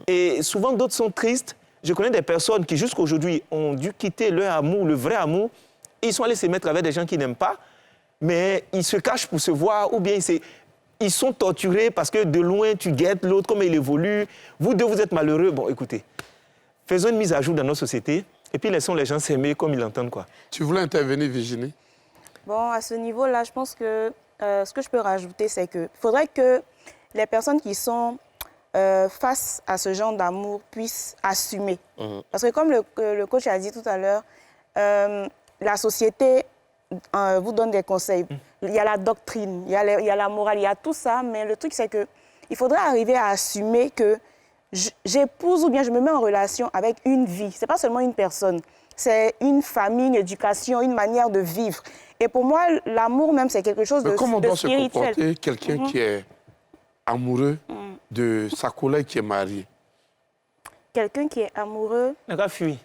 Et souvent, d'autres sont tristes. Je connais des personnes qui, jusqu'à aujourd'hui, ont dû quitter leur amour, le vrai amour. Et ils sont allés se mettre avec des gens qu'ils n'aiment pas, mais ils se cachent pour se voir, ou bien ils sont torturés parce que de loin, tu guettes l'autre, comme il évolue. Vous deux, vous êtes malheureux. Bon, écoutez, faisons une mise à jour dans notre société, et puis laissons les gens s'aimer comme ils l'entendent, quoi. Tu voulais intervenir, Virginie? Bon, à ce niveau-là, je pense que ce que je peux rajouter, c'est qu'il faudrait que les personnes qui sont face à ce genre d'amour puissent assumer. Parce que comme le coach a dit tout à l'heure, la société vous donne des conseils. Il y a la doctrine, il y a la morale, il y a tout ça, mais le truc c'est qu'il faudrait arriver à assumer que j'épouse ou bien je me mets en relation avec une vie. Ce n'est pas seulement une personne, c'est une famille, une éducation, une manière de vivre. Et pour moi, l'amour même, c'est quelque chose de spirituel. Comment doit se comporter quelqu'un qui est amoureux de sa collègue qui est mariée? Quelqu'un qui est amoureux Un gars fuit.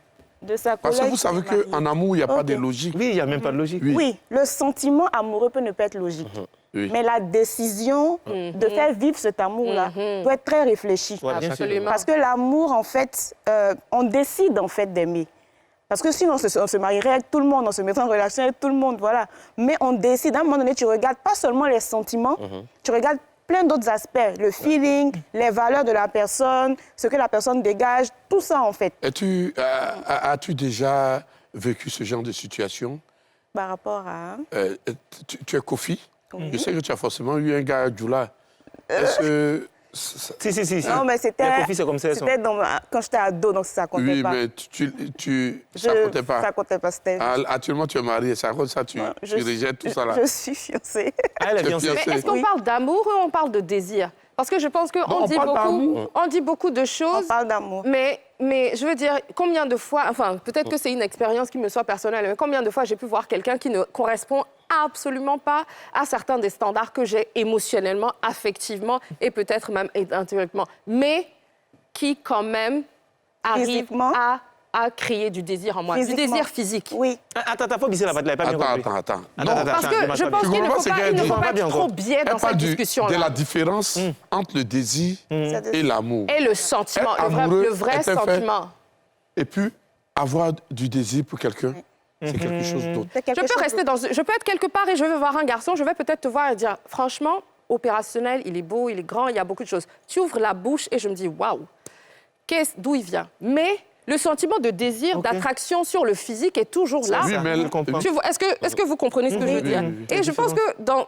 de sa collègue. Parce que vous savez qu'en amour, il n'y a pas de logique. Oui, il n'y a même pas de logique. Oui, le sentiment amoureux peut ne pas être logique. Oui. Mais la décision de faire vivre cet amour-là doit être très réfléchie. Ouais, bien sûr. Absolument. Parce que l'amour, en fait, on décide en fait d'aimer. Parce que sinon, on se marierait avec tout le monde, on se mettrait en relation avec tout le monde, voilà. Mais on décide, à un moment donné, tu regardes pas seulement les sentiments, tu regardes plein d'autres aspects, le feeling, les valeurs de la personne, ce que la personne dégage, tout ça en fait. As-tu déjà vécu ce genre de situation? Par rapport à... Tu es Kofi. Je sais que tu as forcément eu un gars à Djoula. Est-ce que... Si. Non, mais c'était... Les profils, c'est comme ça, elles sont. C'était quand j'étais ado, donc ça comptait Oui, pas. mais ça comptait pas. Ça comptait pas, c'était... Actuellement, tu es marié, ça compte ça, tu rejettes tout ça là. Je suis fiancée. Ah, elle est Tu es fiancée. fiancée. Mais est-ce qu'on parle d'amour ou on parle de désir? Parce que je pense qu'on dit beaucoup de On choses, parle d'amour. mais je veux dire, combien de fois, enfin, peut-être que c'est une expérience qui me soit personnelle, mais combien de fois j'ai pu voir quelqu'un qui ne correspond absolument pas à certains des standards que j'ai émotionnellement, affectivement et peut-être même intellectuellement, mais qui quand même arrive Physiquement. à créer du désir en moi, du Physiquement. désir physique. Oui. Attends, faut baisser la patte, là, pas bien compris. Attends. Parce que je pense qu'il ne comprends faut ce pas, qu'elle il ne dit. faut pas Pas bien être trop encore. biais dans Elle cette parle de discussion-là. la différence entre le désir et l'amour. Et le sentiment, Être amoureux le vrai est un fait. sentiment. Et puis, avoir du désir pour quelqu'un, c'est quelque chose d'autre. C'est quelque Je peux chose rester je peux être quelque part et je vais voir un garçon, je vais peut-être te voir et dire, franchement, opérationnel, il est beau, il est grand, il y a beaucoup de choses. Tu ouvres la bouche et je me dis, waouh, d'où il vient? Mais le sentiment de désir, d'attraction sur le physique est toujours là. Oui, mais je comprends. Tu vois, est-ce que vous comprenez ce que je veux dire? Et je pense que dans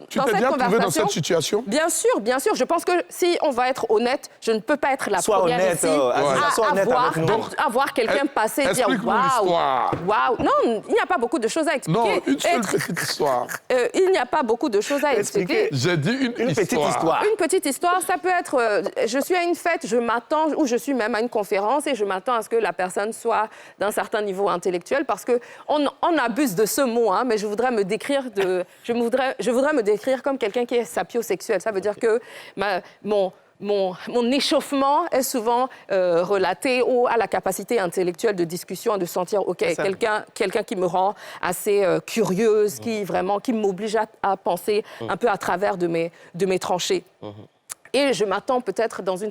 tu cette t'es bien trouvé dans conversation... cette situation? Bien sûr. Je pense que si on va être honnête, je ne peux pas être la Sois première honnête, ici Aziza, sois honnête avec nous. à voir quelqu'un passer et dire Explique-nous waouh, l'histoire. waouh. Non, il n'y a pas beaucoup de choses à expliquer. Non, une seule petite histoire. Il n'y a pas beaucoup de choses à expliquer. J'ai dit une petite histoire. Une petite histoire, ça peut être, je suis à une fête, je m'attends, ou je suis même à une conférence et je m'attends à ce que la personne soit d'un certain niveau intellectuel parce qu'on abuse de ce mot, hein, mais je voudrais me décrire je voudrais me décrire comme quelqu'un qui est sapiosexuel. Ça veut dire que mon échauffement est souvent relaté à la capacité intellectuelle de discussion, de sentir, OK, quelqu'un qui me rend assez curieuse, qui m'oblige à penser un peu à travers de mes tranchées. Et je m'attends peut-être dans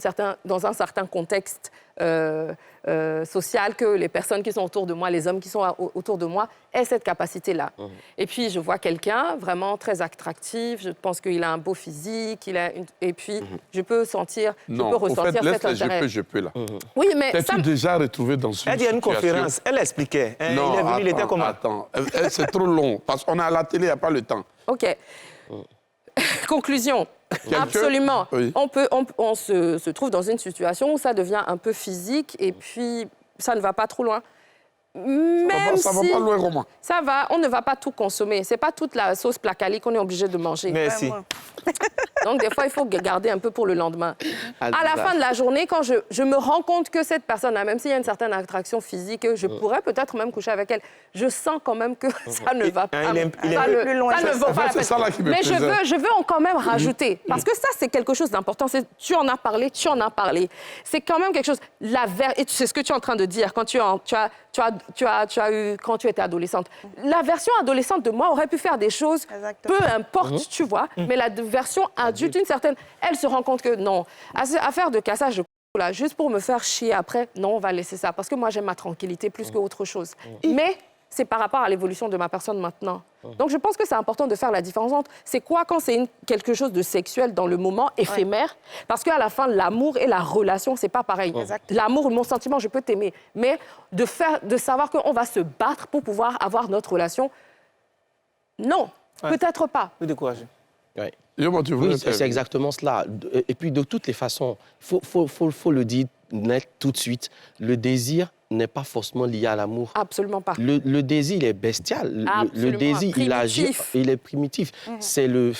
un certain contexte social que les personnes qui sont autour de moi, les hommes qui sont autour de moi, aient cette capacité-là. Et puis, je vois quelqu'un vraiment très attractif, je pense qu'il a un beau physique, et puis je peux sentir, je peux ressentir cet intérêt. Je peux, là. Oui, mais T'es-tu déjà retrouvé dans une situation... Elle dit à une conférence, elle expliquait. Hein, Non, il est venu, il était comment? Attends, c'est trop long, parce qu'on est à la télé, il n'y a pas le temps. OK. Conclusion. Absolument. Oui. On se trouve dans une situation où ça devient un peu physique et puis ça ne va pas trop loin. Ça va pas loin, Romain. Ça va, on ne va pas tout consommer. C'est pas toute la sauce placali qu'on est obligé de manger. Merci. Donc, des fois, il faut garder un peu pour le lendemain. À la fin de la journée, quand je me rends compte que cette personne-là, même s'il y a une certaine attraction physique, je pourrais peut-être même coucher avec elle, je sens quand même que ça ne va pas. Ça ne vaut pas la peine. C'est ça là qui me Mais plaisait. je veux quand même rajouter, parce que ça, c'est quelque chose d'important. Tu en as parlé. C'est quand même quelque chose... Et c'est ce que tu es en train de dire quand tu as eu, quand tu étais adolescente. La version adolescente de moi aurait pu faire des choses, peu importe, tu vois, mais la version adulte, une certaine, elle se rend compte que non, affaire de cassage de là, juste pour me faire chier après, non, on va laisser ça, parce que moi, j'aime ma tranquillité plus qu'autre chose. Mais c'est par rapport à l'évolution de ma personne maintenant. Donc, je pense que c'est important de faire la différence entre c'est quoi quand c'est quelque chose de sexuel dans le moment éphémère, parce qu'à la fin, l'amour et la relation, c'est pas pareil. L'amour, mon sentiment, je peux t'aimer, mais de savoir qu'on va se battre pour pouvoir avoir notre relation, non, peut-être pas. Plus découragé. Oui, c'est exactement cela. Et puis, de toutes les façons, il faut le dire net tout de suite, le désir n'est pas forcément lié à l'amour. Absolument pas. Le désir, il est bestial. Le désir, il agit, il est primitif. C'est le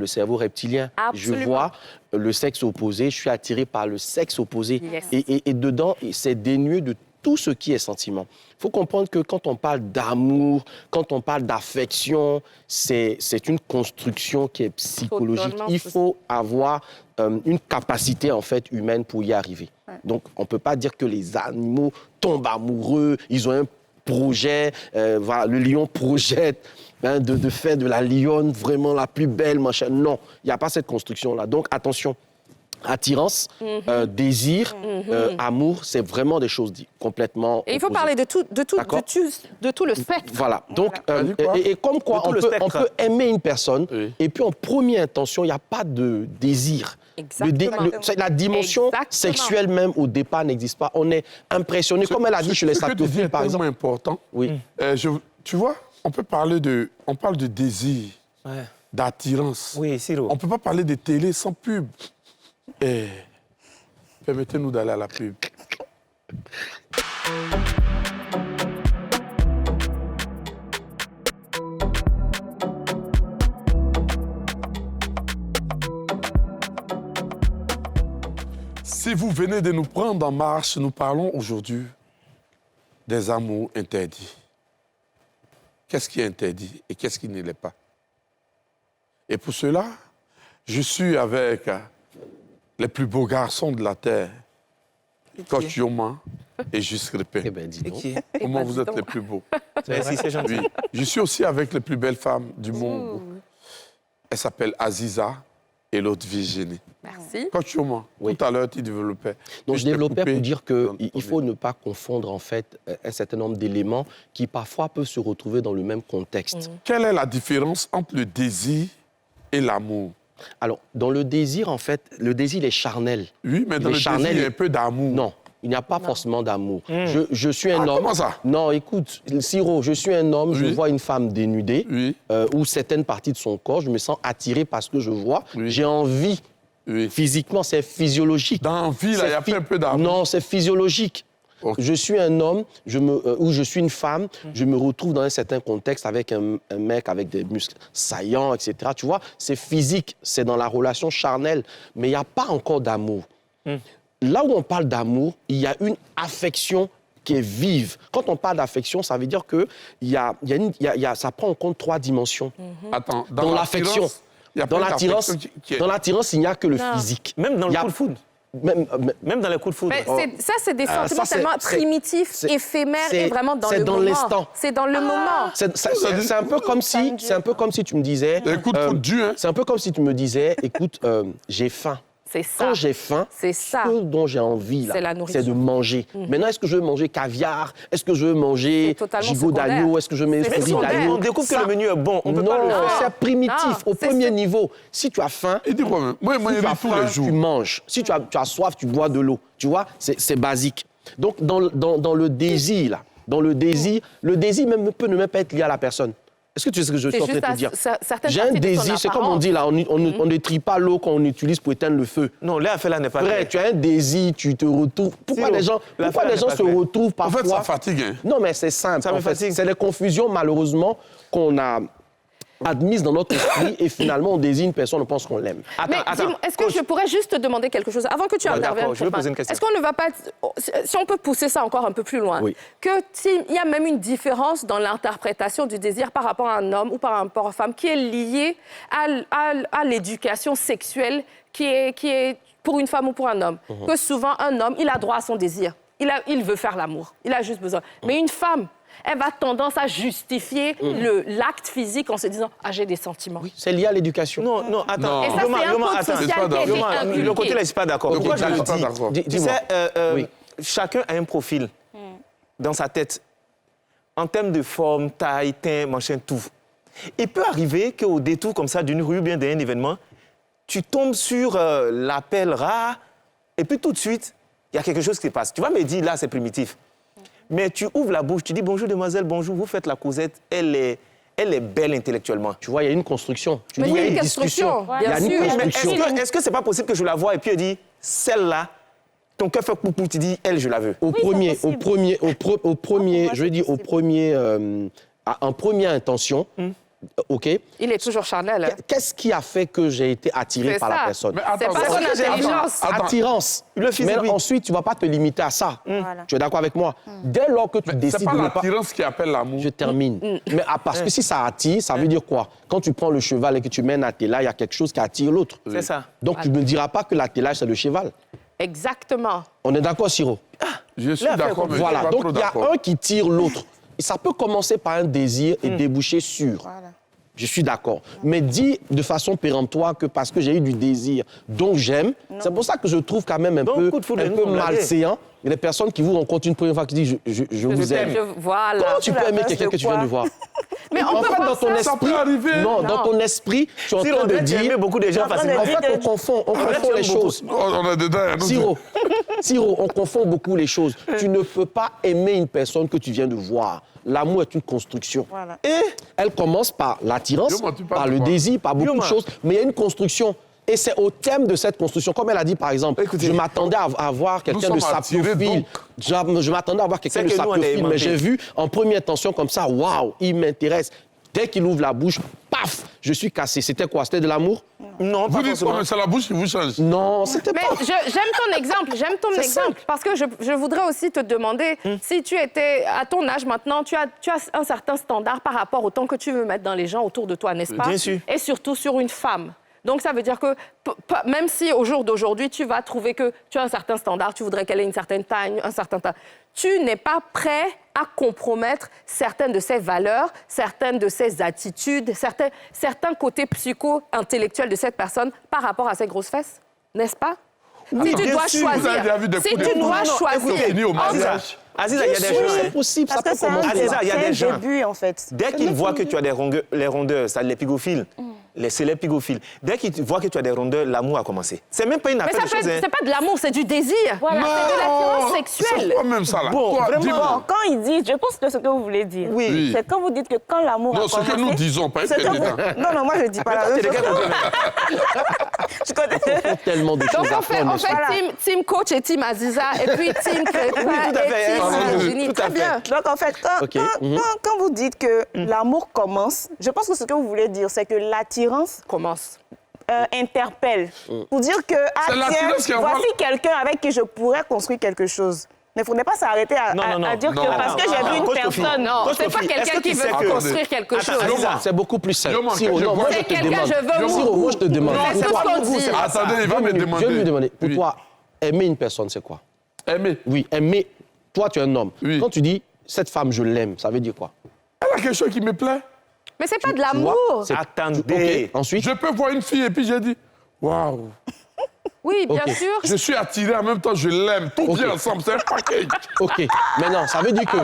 cerveau reptilien. Absolument. Je vois le sexe opposé, je suis attiré par le sexe opposé. Yes. Et dedans, c'est dénué de tout ce qui est sentiment. Il faut comprendre que quand on parle d'amour, quand on parle d'affection, c'est une construction qui est psychologique. Totalement. Il faut avoir une capacité en fait humaine pour y arriver. Donc, on ne peut pas dire que les animaux tombent amoureux, ils ont un projet, voilà, le lion projette de faire de la lionne vraiment la plus belle, machin. Non, il n'y a pas cette construction-là. Donc, attention. Attirance, désir, amour, c'est vraiment des choses complètement Et il faut opposées. parler de tout le spectre. Voilà. Donc, et comme quoi, on peut aimer une personne, et puis en première intention, il n'y a pas de désir. Exactement. La dimension sexuelle même, au départ, n'existe pas. On est impressionné, comme elle a dit chez les saptophiles, par exemple. C'est important. Oui. Tu vois, on parle de désir, d'attirance. Oui, Siro. On ne peut pas parler de télé sans pub. Permettez-nous d'aller à la pub. Si vous venez de nous prendre en marche, nous parlons aujourd'hui des amours interdits. Qu'est-ce qui est interdit et qu'est-ce qui ne l'est pas? Et pour cela, je suis avec les plus beaux garçons de la Terre, Coach Yoma et Juste Crépin. Eh bien, dis donc. Comment vous êtes les plus beaux? Merci, c'est gentil. Oui. Je suis aussi avec les plus belles femmes du monde. Elle s'appelle Aziza et l'autre Virginie. Merci. Coach Yoma, tout à l'heure, tu développais. Donc, je développais pour dire qu'il faut ne pas confondre, en fait, un certain nombre d'éléments qui, parfois, peuvent se retrouver dans le même contexte. Quelle est la différence entre le désir et l'amour? Alors, dans le désir, en fait, le désir est charnel. Oui, mais dans le désir, il y a un peu d'amour. Non, il n'y a pas forcément d'amour. Je suis un homme... Comment ça? Non, écoute, Siro, je suis un homme, je vois une femme dénudée, ou certaines parties de son corps, je me sens attiré par ce que je vois. J'ai envie. Physiquement, c'est physiologique. Dans l'envie, il n'y a pas un peu d'amour. Non, c'est physiologique. Okay. Je suis un homme, ou je suis une femme, je me retrouve dans un certain contexte avec un mec avec des muscles saillants, etc. Tu vois, c'est physique, c'est dans la relation charnelle, mais il n'y a pas encore d'amour. Là où on parle d'amour, il y a une affection qui est vive. Quand on parle d'affection, ça veut dire que ça prend en compte 3 dimensions. Attends, dans l'affection. Il y a Dans plein l'attirance, d'affection qui est- dans l'attirance, il n'y a que le physique. Même dans Il y le a- coup de foudre. Même Même dans les coups de foudre. Mais ça, c'est des sentiments ça, c'est- tellement c'est- primitifs, c'est- éphémères c'est- et vraiment dans c'est le dans moment. l'instant. C'est dans le moment. C'est un peu comme si, tu me disais. Des coups de foudre durs, hein. C'est un peu comme si tu me disais, écoute, j'ai faim. C'est ça. Quand j'ai faim, C'est ça. ce dont j'ai envie, là, C'est la nourriture. c'est de manger. Maintenant, est-ce que je veux manger caviar? Est-ce que je veux manger C'est totalement gigot secondaire. d'agneau? Est-ce que je veux manger C'est riz secondaire. d'agneau? On découvre que Ça- le menu est bon. On peut non, pas le faire. c'est primitif. Non, Au c'est- premier niveau, si tu as faim, Il dit quoi même? Moi, si il tu rit as tous faim, les jours. tu manges. Si tu as soif, tu bois de l'eau. Tu vois, c'est basique. Donc, dans le désir, là, le désir même peut ne même pas être lié à la personne. Est-ce que tu sais ce que je suis C'est en train de juste te dire? certaines J'ai un parties de son désir, c'est comme on apparence. dit là, on ne trie pas l'eau qu'on utilise pour éteindre le feu. Non, l'affaire là n'est pas Vrai, claire. tu as un désir, tu te retrouves. Pourquoi Si, les gens, la pourquoi fin les n'est gens pas se claire. retrouvent En parfois fait, ça fatigue. Hein. Non, mais c'est simple. Ça me en fait. fatigue. C'est les confusions, malheureusement, qu'on a admises dans notre esprit et finalement, on désigne une personne, on pense qu'on l'aime. Mais dis-moi, est-ce que je pourrais juste te demander quelque chose avant que tu Ouais, interviennes? d'accord, je vais Stéphane. poser une question. Est-ce qu'on ne va pas, si on peut pousser ça encore un peu plus loin, Oui. il y a même une différence dans l'interprétation du désir par rapport à un homme ou par rapport à une femme qui est liée à l'éducation sexuelle qui est pour une femme ou pour un homme. Que souvent, un homme, il a droit à son désir. Il veut faire l'amour. Il a juste besoin. Mais une femme, elle va tendance à justifier l'acte physique en se disant « Ah, j'ai des sentiments Oui, c'est lié à l'éducation. Non, attends. Non. Et ça, Yoma, c'est un Yoma, code attends. social pas qui a été d'accord. inculqué. Le côté là, je suis pas d'accord. Le Pourquoi côté je là, le je suis pas dis? d'accord. Tu Dis-moi. sais, Oui. chacun a un profil dans sa tête. En termes de forme, taille, teint, machin, tout. Il peut arriver qu'au détour comme ça d'une rue ou bien d'un événement, tu tombes sur l'appel rare et puis tout de suite, il y a quelque chose qui se passe. Tu vas me dire, là, c'est primitif. Mais tu ouvres la bouche, tu dis bonjour demoiselle, bonjour, vous faites la causette, elle est belle intellectuellement. Tu vois, il y a une construction. Tu Mais dis, il y a oui, une construction, discussion. bien Il y a une sûr. Mais construction. est-ce que c'est pas possible que je la vois et puis elle dit, celle-là, ton cœur fait poupou, tu dis, elle, je la veux. En première, intention, OK. Il est toujours charnel. Hein? Qu'est-ce qui a fait que j'ai été attiré C'est par la ça. personne? Mais C'est attends, pas son intelligence. Attends. Attirance. Le physique, Mais oui. ensuite, tu ne vas pas te limiter à ça. Voilà. Tu es d'accord avec moi? Dès lors que tu C'est décides pas de ne pas... l'attirance qui appelle l'amour. Je termine. Mais parce que si ça attire, ça veut dire quoi? Quand tu prends le cheval et que tu mènes un attelage, il y a quelque chose qui attire l'autre. C'est ça. Donc, tu ne me diras pas que l'attelage, c'est le cheval. Exactement. On est d'accord, Siro? Je suis Là, d'accord, mais je Voilà. suis pas Donc, trop il y a d'accord. un qui tire l'autre. Et ça peut commencer par un désir et déboucher sur. Voilà. Je suis d'accord. Mais dis de façon péremptoire que parce que j'ai eu du désir, donc j'aime, c'est pour ça que je trouve quand même un Donc, peu, coup de foudre, un nous, peu on l'a dit. malséant. Il y a des personnes qui vous rencontrent une première fois qui disent je vous aime. Voilà. Comment tu peux la aimer base quelqu'un de que tu quoi? viens de voir? Mais on En peut fait, voir dans ton ça. Ça esprit, peut arriver. non, dans ton esprit, tu es en Si train de Rodette, tu aimais dire. beaucoup de gens en train de facilement. En dire fait, on confond les choses. On est dedans. hein, nous. Siro, on confond beaucoup les choses. Tu ne peux pas aimer une personne que tu viens de voir. L'amour est une construction. Voilà. Et elle commence par l'attirance, Yo-ma, tu parles par de le quoi? désir, par beaucoup Yo-ma. de choses. Mais il y a une construction. Et c'est au thème de cette construction. Comme elle a dit, par exemple, Écoutez. je m'attendais à voir quelqu'un Nous de sommes attirés, sapiophile. donc. Je m'attendais à voir quelqu'un de C'est que nous, on est sapiophile. Mais aimantés. j'ai vu en première intention comme ça, waouh, il m'intéresse. Dès qu'il ouvre la bouche, paf, je suis cassé. C'était quoi? C'était de l'amour? Non, Vous pas dites forcément. quoi, mais c'est la bouche qui vous change. Non, c'était Mais pas. j'aime ton exemple, parce que je voudrais aussi te demander, si tu étais, à ton âge maintenant, tu as un certain standard par rapport au temps que tu veux mettre dans les gens autour de toi, n'est-ce pas? Bien sûr. Et surtout sur une femme. Donc, ça veut dire que même si au jour d'aujourd'hui, tu vas trouver que tu as un certain standard, tu voudrais qu'elle ait une certaine taille, un certain taille, tu n'es pas prêt à compromettre certaines de ses valeurs, certaines de ses attitudes, certains côtés psycho-intellectuels de cette personne par rapport à ses grosses fesses, n'est-ce pas? Oui, Si tu bien dois sûr. Vous avez déjà vu des choisir, si coups de tu dois coude. choisir, Écoutez, ni au entre- mariage. Aziza, il y a des Oui, gens. c'est possible, ça Parce peut que c'est un, commencer. Aziza, il y a c'est des un gens. début, en fait. Dès qu'ils voient que tu as les rondeurs, ça, les pigophiles, c'est les pigophiles. Dès qu'ils voient que tu as des rondeurs, l'amour a commencé. C'est même pas une Mais affaire de choses. c'est pas de l'amour, c'est du désir. Voilà, c'est de l'attirance C'est sexuelle. quoi même ça là? Bon, Toi, vraiment. dis-moi. Bon, quand il dit, je pense que ce que vous voulez dire, Oui. Oui. c'est quand vous dites que quand l'amour a Non, ce commencé... que nous disons, pas ce que être vous- Non, moi, je ne dis pas la Toi, même t'es des chose. gars complètement. Je connais... Il y a tellement de Donc, choses à on fait, faire. Voilà. team coach et team Aziza, et puis team Crépin tout à fait, et team hein. Virginie. Tout à Très bien. Donc, en fait, Ok. quand vous dites que l'amour commence, je pense que ce que vous voulez dire, c'est que l'attirance Commence. interpelle. Pour dire que, ah, C'est l'attirance qui tiens, envoie- voici quelqu'un avec qui je pourrais construire quelque chose. Mais il ne faudrait pas s'arrêter à dire que parce que j'ai vu une personne... Non, c'est pas quelqu'un qui veut construire quelque chose. C'est beaucoup plus simple. C'est quelqu'un, je veux Siro, moi, je te demande. C'est tout ce qu'on dit. Attendez, il va me demander. Je vais lui demander. Pour Oui. toi, aimer une personne, c'est quoi? Aimer. Oui, aimer. Toi, tu es un homme. Oui. Quand tu dis cette femme, je l'aime, ça veut dire quoi? Elle a quelque chose qui me plaît. Mais c'est pas de Tu vois, l'amour. c'est- Attendez. Ok. Ensuite, Je peux voir une fille et puis j'ai dit, waouh, Oui, bien Ok. sûr. je suis attiré en même temps, je l'aime. Tout Ok. vient ensemble, c'est un package. ok. Maintenant, ça veut dire que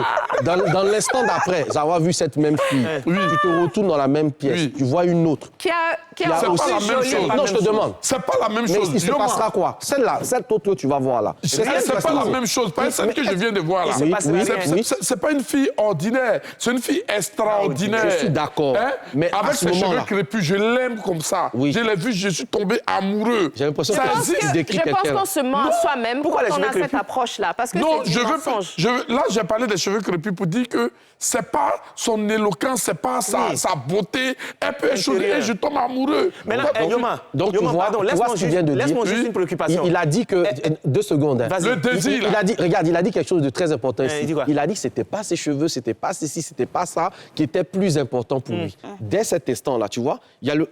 dans l'instant d'après avoir vu cette même fille, Oui. tu te retournes dans la même pièce, Oui. tu vois une autre. Qui a Il y a C'est aussi- pas la même chose. Non, je te demande. C'est pas la même Mais chose. il se Dis-moi. passera quoi? Celle-là, cette autre que tu vas voir là. C'est pas la même chose. Pas celle que je viens de voir là. Oui, oui, oui. C'est pas une fille ordinaire. C'est une fille extraordinaire. Je suis d'accord. Hein? Mais à avec ce ses cheveux moment-là- crépus, je l'aime comme ça. Oui. Je l'ai vu, je suis tombé amoureux. J'ai l'impression Ça que existe. tu décris Je pense quelqu'un. qu'on se ment à soi-même quand Pourquoi les on cheveux a cette crépus? approche-là. Parce que Non, c'est du mensonge. là, j'ai parlé des cheveux crépus pour dire que c'est pas son éloquence, c'est pas sa beauté. Elle peut échouer et je tombe amoureux. Maintenant, Yoma, Donc, tu Yoma, vois, pardon, tu vois ce qu'il vient de dire. laisse-moi juste Oui. une préoccupation. Il a dit que... 2 secondes. Hein. Vas-y. Le désir, Il là. a dit, regarde, il a dit quelque chose de très important ici. il dit quoi? Il a dit que c'était pas ses cheveux, c'était pas ceci, c'était pas ça qui était plus important pour lui. Dès cet instant-là, tu vois,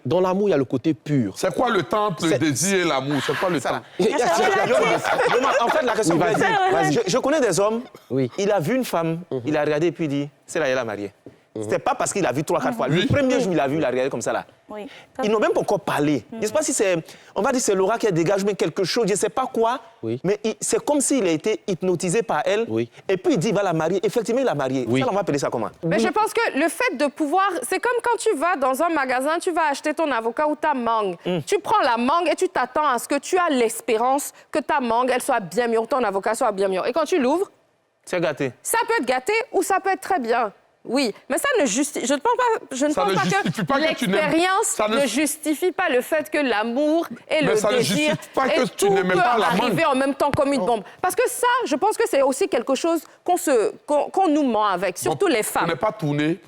dans l'amour, il y a le côté pur. C'est quoi le temps, le C'est- désir et l'amour? C'est quoi le temps? Yoma, en fait, la question, Oui, vas-y. je connais des hommes, Oui. il a vu une femme, il a regardé et puis il dit, c'est là, il a marié. C'était pas parce qu'il a vu 3-4 fois. Oui. Le premier jour, il a vu, il a regardé comme ça là. Oui. Ils n'ont même pas encore parlé. Je ne sais pas si c'est, on va dire c'est Laura qui dégage mais quelque chose, je ne sais pas quoi. Oui. Mais c'est comme s'il a été hypnotisé par elle. Oui. Et puis il dit, il va la marier. Effectivement, il l'a mariée. Oui. Ça, on va appeler ça comment? Mais je pense que le fait de pouvoir... C'est comme quand tu vas dans un magasin, tu vas acheter ton avocat ou ta mangue. Tu prends la mangue et tu t'attends à ce que tu as l'espérance que ta mangue, elle soit bien mûre, ton avocat soit bien mûr. Et quand tu l'ouvres, C'est gâté. ça peut être gâté ou ça peut être très bien. Oui, mais ça ne justifie... Je ne pense Ça ne pas justifie pas que tu n'aimes- l'expérience ça ne- ne justifie pas le fait que l'amour et Mais le ça ne désir justifie pas que et tu tout n'aimais peut pas la mangue. arriver en même temps comme une bombe. Parce que ça, je pense que c'est aussi quelque chose qu'on nous ment avec, surtout les femmes. Pour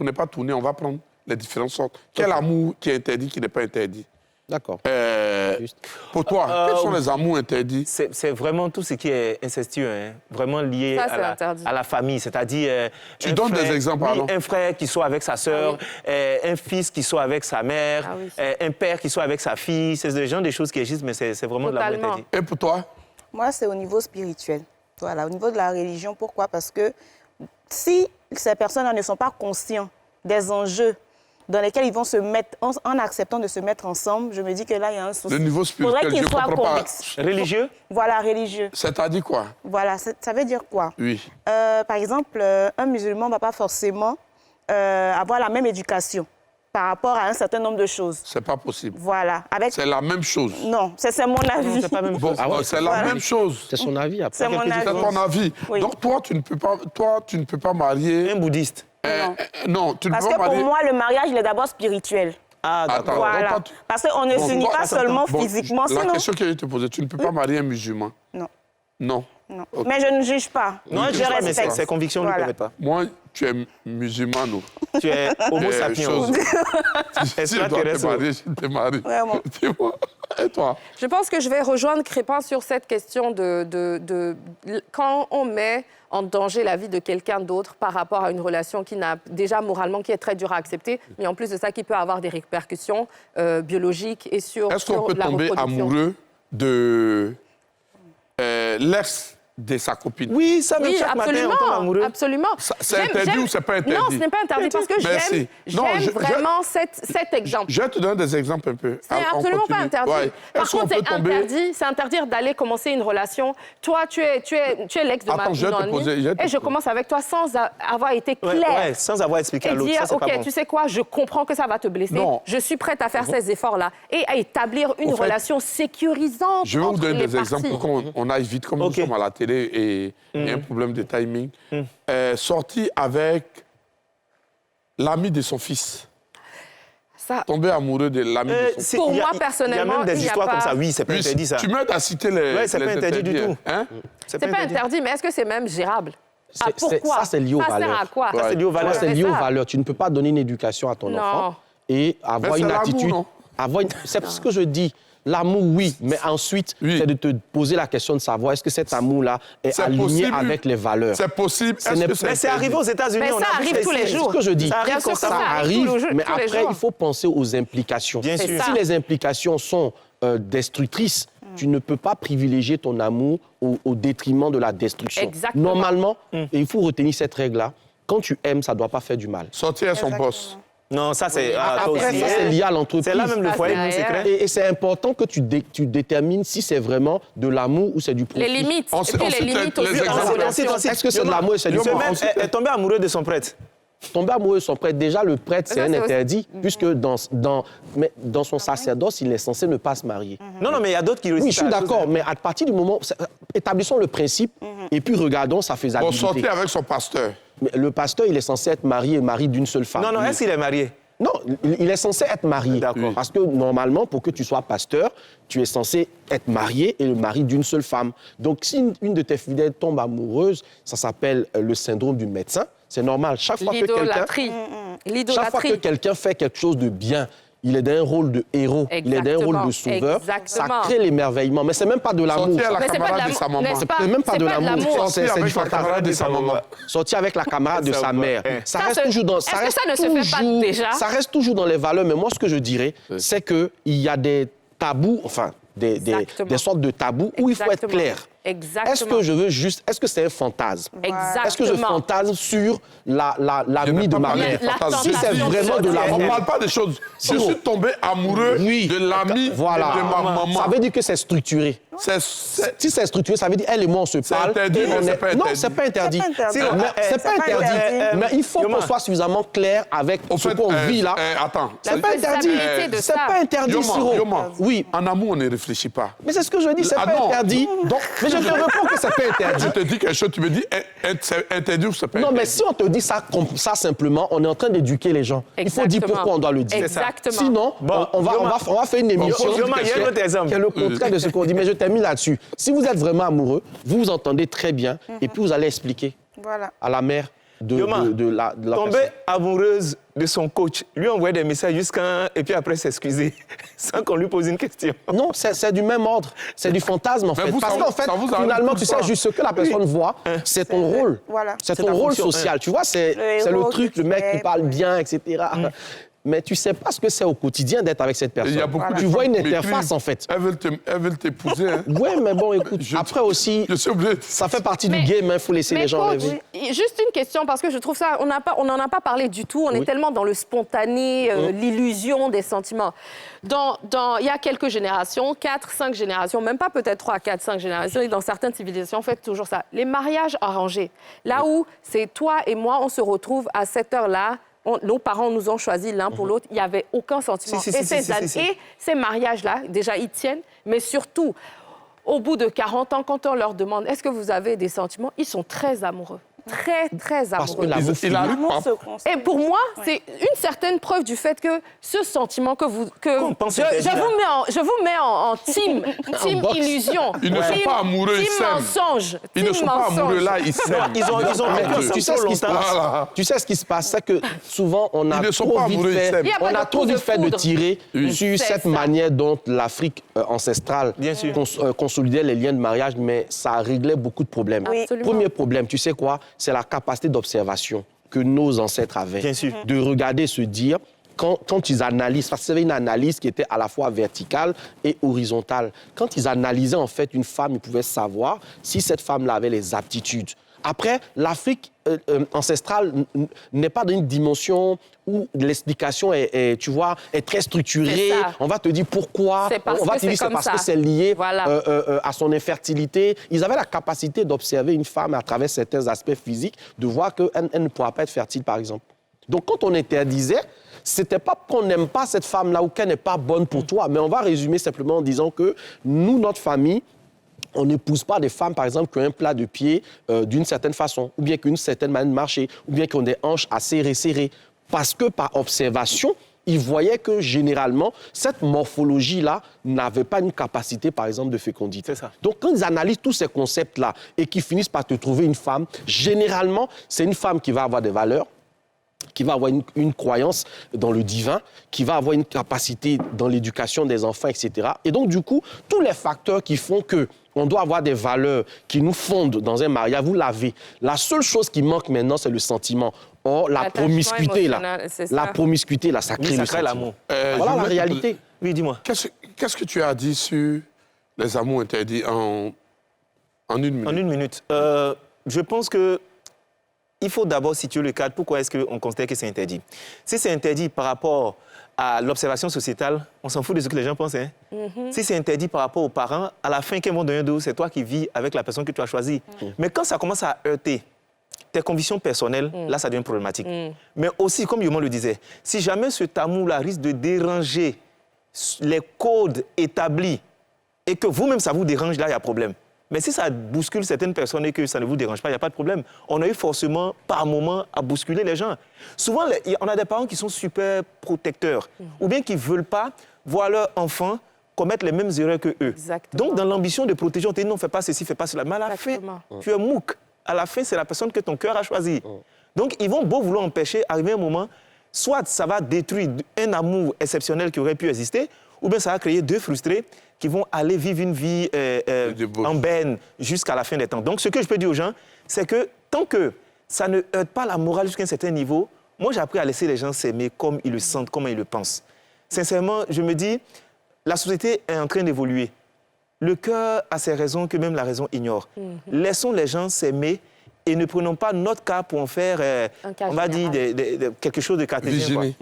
ne pas tourner, on va prendre les différentes sortes. Quel amour qui est interdit, qui n'est pas interdit? D'accord. Juste. Pour toi, quels sont les amours interdits? C'est vraiment tout ce qui est incestueux, hein, vraiment lié Ça, c'est interdit. à la famille. C'est-à-dire. Tu un donnes des frère- exemples, oui, alors. un frère qui soit avec sa sœur, un fils qui soit avec sa mère, Ah oui. un père qui soit avec sa fille. C'est ce genre de choses qui existent, mais c'est vraiment de l'amour Totalement. interdit. Et pour toi? Moi, c'est au niveau spirituel. Voilà, au niveau de la religion. Pourquoi? Parce que si ces personnes ne sont pas conscients des enjeux dans lesquels ils vont se mettre, en acceptant de se mettre ensemble, je me dis que là, il y a un souci. Le niveau spirituel, Faudrait qu'ils je soient comprends pas. convaincus. Religieux? Voilà, religieux. C'est-à-dire quoi? Voilà, ça veut dire quoi? Oui. Par exemple, un musulman ne va pas forcément avoir la même éducation par rapport à un certain nombre de choses. C'est pas possible. Voilà. C'est la même chose. Non, c'est mon avis. c'est pas même Bon, c'est la Voilà. même chose. C'est son avis après. C'est mon C'est avis. ton avis. Oui. Donc toi, tu ne peux pas marier. Un bouddhiste. Non, tu ne Parce peux que pas pour marier. moi, le mariage, il est d'abord spirituel. Ah, d'accord. Attends. Voilà. donc, toi, Parce qu'on ne Bon, s'unit toi, pas seulement bon, physiquement, La sinon... question que je te posais, tu ne peux pas marier un musulman. Non, Non. non. Ok. Mais je ne juge pas. Non, je je sais pas, mais respecte. ses convictions ne lui Voilà. permettent pas. Moi, tu es musulman, non. Tu es homo sapiens. chose. Si je dois te Extraterrestre. marier, je te marie. Vraiment. Dis-moi. Et toi? Je pense que je vais rejoindre Crépin sur cette question de quand on met en danger la vie de quelqu'un d'autre par rapport à une relation qui n'a déjà moralement qui est très dure à accepter, mais en plus de ça qui peut avoir des répercussions biologiques et sur Est-ce qu'on peut la tomber reproduction. amoureux de l'ex de sa copine? Oui, ça même Oui, chaque matin, on tombe absolument, amoureux. absolument. C'est interdit ou c'est pas interdit? Non, ce n'est pas interdit parce que Merci. Non, j'aime je- vraiment cet exemple. Je vais te donner des exemples un peu. C'est On absolument pas continue. interdit. Ouais. Par Est-ce qu'on contre, peut c'est tomber... interdit. C'est interdire d'aller commencer une relation. Toi, tu es l'ex de ma Attends, je vais te amie, poser- je vais te et je poser. commence avec toi sans avoir été Ouais, claire. ouais, sans avoir expliqué à Et l'autre. dire, Ça, c'est OK, pas bon. tu sais quoi, je comprends que ça va te blesser. Non. Je suis prête à faire ces efforts-là et à établir une Au fait, relation sécurisante Je vais vous entre donner les des exemples parties. pour qu'on aille vite, comme Ok. nous sommes à la télé et il y a un problème de timing. Sorti avec l'ami de son fils. Ça, Tombé amoureux de l'ami de son fils. Pour Il y a- moi, il y a personnellement, même des il n'y a histoires pas- comme ça. Oui, c'est pas Oui, interdit, ça. Tu m'aides à citer les. Ouais, c'est pas les interdit du interdits, tout. hein? c'est pas interdit, mais est-ce que c'est même gérable? Ah, pourquoi? Ça, c'est lié aux Ça sert valeurs. à quoi? Ça, c'est lié aux Ça, valeurs. c'est c'est lié aux ça. valeurs. Tu ne peux pas donner une éducation à ton Non. enfant et avoir Mais une c'est l'amour, attitude. non? C'est ce que je dis. L'amour, oui, mais ensuite, c'est de te poser la question de savoir est-ce que cet amour-là est aligné avec les valeurs. C'est possible. Mais c'est arrivé aux États-Unis. Mais ça arrive tous les jours. C'est ce que je dis. Ça arrive constamment. Ça arrive, mais après, il faut penser aux implications. Bien sûr. Si les implications sont destructrices, tu ne peux pas privilégier ton amour au détriment de la destruction. Exactement. Normalement, et il faut retenir cette règle-là, quand tu aimes, ça ne doit pas faire du mal. Sortir à son boss. Non, ça c'est... Après, ça, c'est lié à l'entreprise. C'est là même le foyer, c'est secret. Et c'est important que tu détermines si c'est vraiment de l'amour ou c'est du profit. Les limites. On Et puis sait- les limites les aussi dans la exemples. relation. Est-ce que c'est de l'amour et c'est du Ce profit? même est tombé amoureux de son prêtre. Tomber amoureux de son prêtre, déjà le prêtre, c'est Ça, un c'est aussi- interdit, puisque mais dans son sacerdoce, il est censé ne pas se marier. Non, mais il y a d'autres qui Oui, réussissent. je suis d'accord, mais à partir du moment... Établissons le principe et puis regardons sa Bon, faisabilité. sortir avec son pasteur. Mais le pasteur, il est censé être marié et mari d'une seule femme. Non, est-ce qu'il est marié? Non, il est censé être marié. D'accord. Parce que normalement, pour que tu sois pasteur, tu es censé être marié et le mari d'une seule femme. Donc, si une de tes fidèles tombe amoureuse, ça s'appelle le syndrome du médecin. C'est normal. Chaque fois L'idolâtrie. chaque fois que quelqu'un fait quelque chose de bien, il est dans un rôle de héros, il est dans un rôle de sauveur, Exactement. ça crée l'émerveillement. Mais c'est même pas de l'amour. Sortir à la Mais c'est pas de camarade de l'amour, sa maman. n'est-ce pas? C'est même pas C'est de pas de l'amour. l'amour. C'est Sortir du avec la fantasme. camarade de sa maman. Sortir avec la camarade de Ça sa va. mère. Ça Ça reste toujours dans... est-ce que ça ne se fait pas déjà? Ça reste toujours dans les valeurs. Mais moi, ce que je dirais, c'est qu'il y a des tabous, enfin, des sortes de tabous où il faut être clair. Exactement. Est-ce que je veux juste... Est-ce que c'est un fantasme? Exactement. Est-ce que je fantasme sur l'ami de ma mère? La Si c'est tentation vraiment de On l'amour... ne parle pas des choses. Je suis tombé amoureux de l'ami Voilà. de ma maman. Ça veut dire que c'est structuré. Si c'est structuré, ça veut dire elle et moi, on se parle. interdit, et mais on c'est est- pas Non, interdit. c'est pas interdit. C'est pas interdit. Mais c'est pas interdit. Mais il faut Yoma. qu'on soit suffisamment clair avec Au ce fait, qu'on vit là. Attends. C'est pas interdit. faisabilité de C'est ça. pas interdit, Siro. Yoma, Oui. en amour, on ne réfléchit pas. Mais c'est ce que je dis, c'est Ah pas non. interdit. Donc, Mais je te réponds que c'est pas interdit. Je te dis quelque chose, tu me dis c'est interdit ou c'est pas Non, interdit. mais si on te dit ça comme ça simplement, on est en train d'éduquer les gens. Il faut dire Exactement. pourquoi on doit le dire. Exactement. Sinon, Bon, on va faire une émission Yoma, il y a un autre exemple. qui est le contraire de ce qu'on dit. Mais je termine là-dessus. Si vous êtes vraiment amoureux, vous vous entendez très bien et puis vous allez expliquer Voilà. à la mère de la Tomber personne. amoureuse de son coach, lui envoyer des messages et puis après s'excuser, sans qu'on lui pose une question. Non, c'est du même ordre. C'est du fantasme, en Mais fait. vous, Parce ça qu'en vous- fait, ça vous arrive finalement, tout tu le sais, temps. juste ce que la personne voit, c'est ton rôle. Voilà. C'est C'est ton ta rôle fonction, social. Tu vois, c'est Le le héros truc, que le tu mec es, qui parle oui. bien, etc. Mais tu sais pas ce que c'est au quotidien d'être avec cette personne. Il y a beaucoup de Tu vois femmes une qui interface, m'écrivent, en fait. Elles veulent t'épouser. Hein. Ouais, mais bon, écoute, après aussi, Je suis obligé. ça fait partie du Mais- game, il faut laisser les gens coach, rêver. juste une question, parce que je trouve ça, on n'en a pas parlé du tout. On est tellement dans le spontané, l'illusion des sentiments. Il y a quelques générations, 4, 5 générations, même pas peut-être 3, 4, 5 générations, et dans certaines civilisations, on fait toujours ça. Les mariages arrangés. Là où c'est toi et moi, on se retrouve à cette heure-là, nos parents nous ont choisis l'un pour l'autre, il n'y avait aucun sentiment. Si. Et ces mariages-là, déjà, ils tiennent, mais surtout, au bout de 40 ans, quand on leur demande « Est-ce que vous avez des sentiments ?», ils sont très amoureux. Très, très amoureux. Parce que l'amour Il finit. arrive L'amour pas. se construit. Et pour moi, c'est une certaine preuve du fait que ce sentiment que vous... Qu'on pense je vous mets en team box. illusion. Ils ne sont Team- pas amoureux, ils team s'aiment. mensonge. Ils ne team sont pas mensonge. amoureux là, ils s'aiment. Ils ont Mais vécu tu sais ce qui se passe. Voilà. Tu sais ce qui se passe, c'est que souvent on a Ils ne sont trop pas vite amoureux, ils fait, s'aiment. Il y a pas on de a trop coup de vite fait de foudre. tirer sur C'est cette ça. manière dont l'Afrique ancestrale Bien sûr. consolidait les liens de mariage, mais ça réglait beaucoup de problèmes. Oui. Absolument. Premier problème, tu sais quoi? C'est la capacité d'observation que nos ancêtres avaient. Bien sûr. De regarder, se dire, quand ils analysent, parce que c'était une analyse qui était à la fois verticale et horizontale. Quand ils analysaient en fait une femme, ils pouvaient savoir si cette femme-là avait les aptitudes. Après, l'Afrique ancestrale n'est pas dans une dimension où l'explication est, tu vois, est très structurée. C'est ça. On va te dire pourquoi. C'est parce On va que te dire c'est c'est comme parce ça. que c'est lié Voilà. à son infertilité. Ils avaient la capacité d'observer une femme à travers certains aspects physiques, de voir qu'elle ne pourra pas être fertile, par exemple. Donc, quand on interdisait, c'était pas qu'on n'aime pas cette femme-là ou qu'elle n'est pas bonne pour toi, mais on va résumer simplement en disant que nous, notre famille, on n'épouse pas des femmes, par exemple, qui ont un plat de pied d'une certaine façon, ou bien qu'une certaine manière de marcher, ou bien qui ont des hanches assez resserrées. Parce que par observation, ils voyaient que généralement, cette morphologie-là n'avait pas une capacité, par exemple, de fécondité. C'est ça. Donc, quand ils analysent tous ces concepts-là et qu'ils finissent par te trouver une femme, généralement, c'est une femme qui va avoir des valeurs, qui va avoir une croyance dans le divin, qui va avoir une capacité dans l'éducation des enfants, etc. Et donc, du coup, tous les facteurs qui font qu'on doit avoir des valeurs qui nous fondent dans un mariage, vous l'avez. La seule chose qui manque maintenant, c'est le sentiment. Or, la promiscuité, là, ça crée le sentiment. l'amour. Voilà la réalité. Oui, dis-moi. Qu'est-ce que tu as dit sur les amours interdits en une minute? En une minute. Je pense que il faut d'abord situer le cadre. Pourquoi est-ce qu'on considère que c'est interdit? Si c'est interdit par rapport à l'observation sociétale, on s'en fout de ce que les gens pensent. Hein? Si c'est interdit par rapport aux parents, à la fin, qu'elles vont donner d'eau, c'est toi qui vis avec la personne que tu as choisie. Mais quand ça commence à heurter tes convictions personnelles, là, ça devient problématique. Mais aussi, comme Yoman le disait, si jamais cet amour-là risque de déranger les codes établis et que vous-même, ça vous dérange, là, il y a problème. Mais si ça bouscule certaines personnes et que ça ne vous dérange pas, il n'y a pas de problème. On a eu forcément, par moment, à bousculer les gens. Souvent, on a des parents qui sont super protecteurs ou bien qui ne veulent pas voir leur enfant commettre les mêmes erreurs qu'eux. Exactement. Donc, dans l'ambition de protéger, on te dit non, fais pas ceci, fais pas cela. Mais à la fin, tu es mouk. À la fin, c'est la personne que ton cœur a choisie. Donc, ils vont beau vouloir empêcher, arriver un moment, soit ça va détruire un amour exceptionnel qui aurait pu exister, ou bien ça va créer deux frustrés qui vont aller vivre une vie en benne jusqu'à la fin des temps. Donc, ce que je peux dire aux gens, c'est que tant que ça ne heurte pas la morale jusqu'à un certain niveau, moi, j'ai appris à laisser les gens s'aimer comme ils le sentent, comme ils le pensent. Sincèrement, je me dis, la société est en train d'évoluer. Le cœur a ses raisons que même la raison ignore. Laissons les gens s'aimer et ne prenons pas notre cas pour en faire, on va dire, quelque chose de cartésien.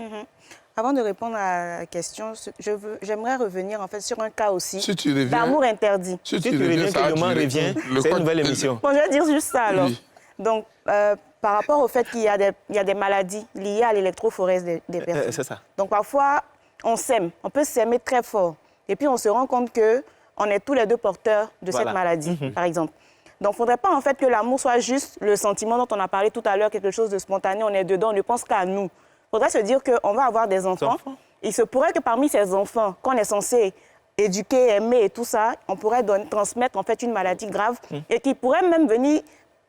Avant de répondre à la question, j'aimerais revenir en fait sur un cas aussi Si d'amour interdit. Si tu reviens, que Yoman revient, c'est une nouvelle émission. Bon, je vais dire juste ça alors. Oui. Donc, par rapport au fait qu'il y a des maladies liées à l'électrophorèse des personnes. C'est ça. Donc, parfois, on s'aime, on peut s'aimer très fort. Et puis, on se rend compte qu'on est tous les deux porteurs de cette maladie, par exemple. Donc, il ne faudrait pas en fait que l'amour soit juste le sentiment dont on a parlé tout à l'heure, quelque chose de spontané, on est dedans, on ne pense qu'à nous. Il faudrait se dire qu'on va avoir des enfants. Il se pourrait que parmi ces enfants qu'on est censé éduquer, aimer et tout ça, on pourrait transmettre en fait une maladie grave et qui pourrait même venir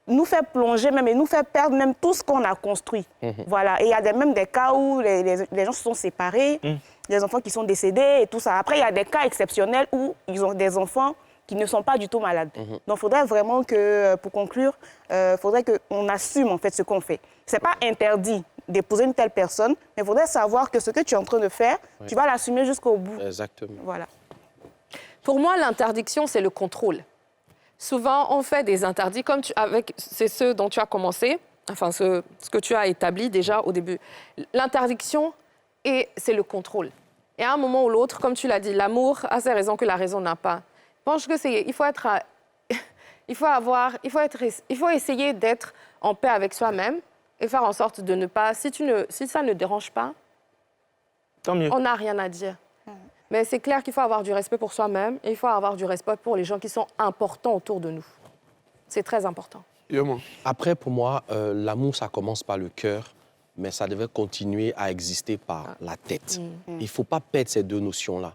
nous faire plonger même et nous faire perdre même tout ce qu'on a construit. Voilà. Et il y a même des cas où les gens se sont séparés, les enfants qui sont décédés et tout ça. Après, il y a des cas exceptionnels où ils ont des enfants qui ne sont pas du tout malades. Donc, il faudrait vraiment que, pour conclure, il faudrait qu'on assume en fait ce qu'on fait. Ce n'est pas interdit d'épouser une telle personne, mais il faudrait savoir que ce que tu es en train de faire, tu vas l'assumer jusqu'au bout. Exactement. Voilà. Pour moi, l'interdiction, c'est le contrôle. Souvent, on fait des interdits, c'est ce dont tu as commencé, enfin ce que tu as établi déjà au début. L'interdiction, c'est le contrôle. Et à un moment ou l'autre, comme tu l'as dit, l'amour a ses raisons que la raison n'a pas. Je pense que il faut essayer d'être en paix avec soi-même et faire en sorte de ne pas... Si ça ne dérange pas, tant mieux. On n'a rien à dire. Mais c'est clair qu'il faut avoir du respect pour soi-même et il faut avoir du respect pour les gens qui sont importants autour de nous. C'est très important. Après, pour moi, l'amour, ça commence par le cœur, mais ça devait continuer à exister par la tête. Il ne faut pas perdre ces deux notions-là.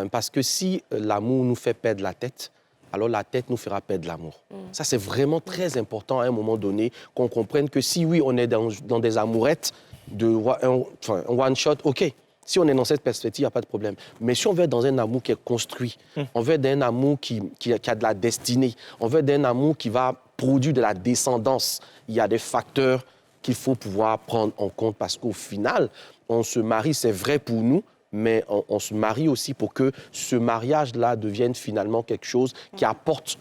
Parce que si l'amour nous fait perdre la tête, alors la tête nous fera perdre l'amour. Ça, c'est vraiment très important à un moment donné qu'on comprenne que si, oui, on est dans des amourettes, un one-shot, OK. Si on est dans cette perspective, il n'y a pas de problème. Mais si on veut être dans un amour qui est construit, on veut être dans un amour qui a de la destinée, on veut être dans un amour qui va produire de la descendance, il y a des facteurs qu'il faut pouvoir prendre en compte parce qu'au final, on se marie, c'est vrai pour nous, mais on se marie aussi pour que ce mariage-là devienne finalement quelque chose qui apporte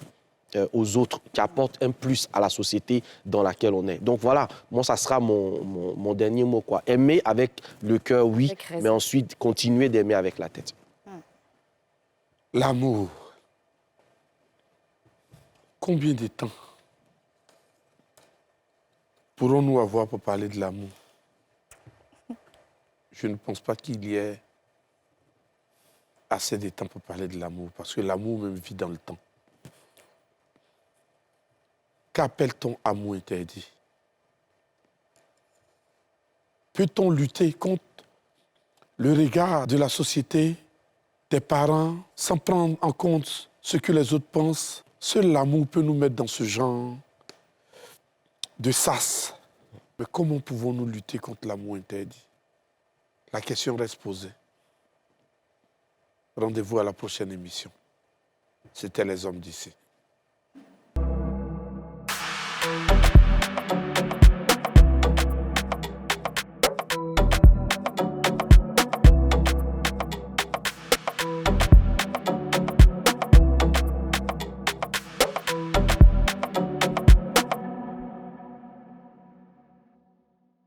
aux autres, qui apporte un plus à la société dans laquelle on est. Donc voilà, moi, ça sera mon dernier mot, quoi. Aimer avec le cœur, oui, mais ensuite continuer d'aimer avec la tête. L'amour. Combien de temps pourrons-nous avoir pour parler de l'amour? Je ne pense pas qu'il y ait assez de temps pour parler de l'amour, parce que l'amour même vit dans le temps. Qu'appelle-t-on amour interdit? Peut-on lutter contre le regard de la société, des parents, sans prendre en compte ce que les autres pensent? Seul l'amour peut nous mettre dans ce genre de sas Mais comment pouvons-nous lutter contre l'amour interdit? La question reste posée. Rendez-vous à la prochaine émission. C'était Les Hommes d'ici.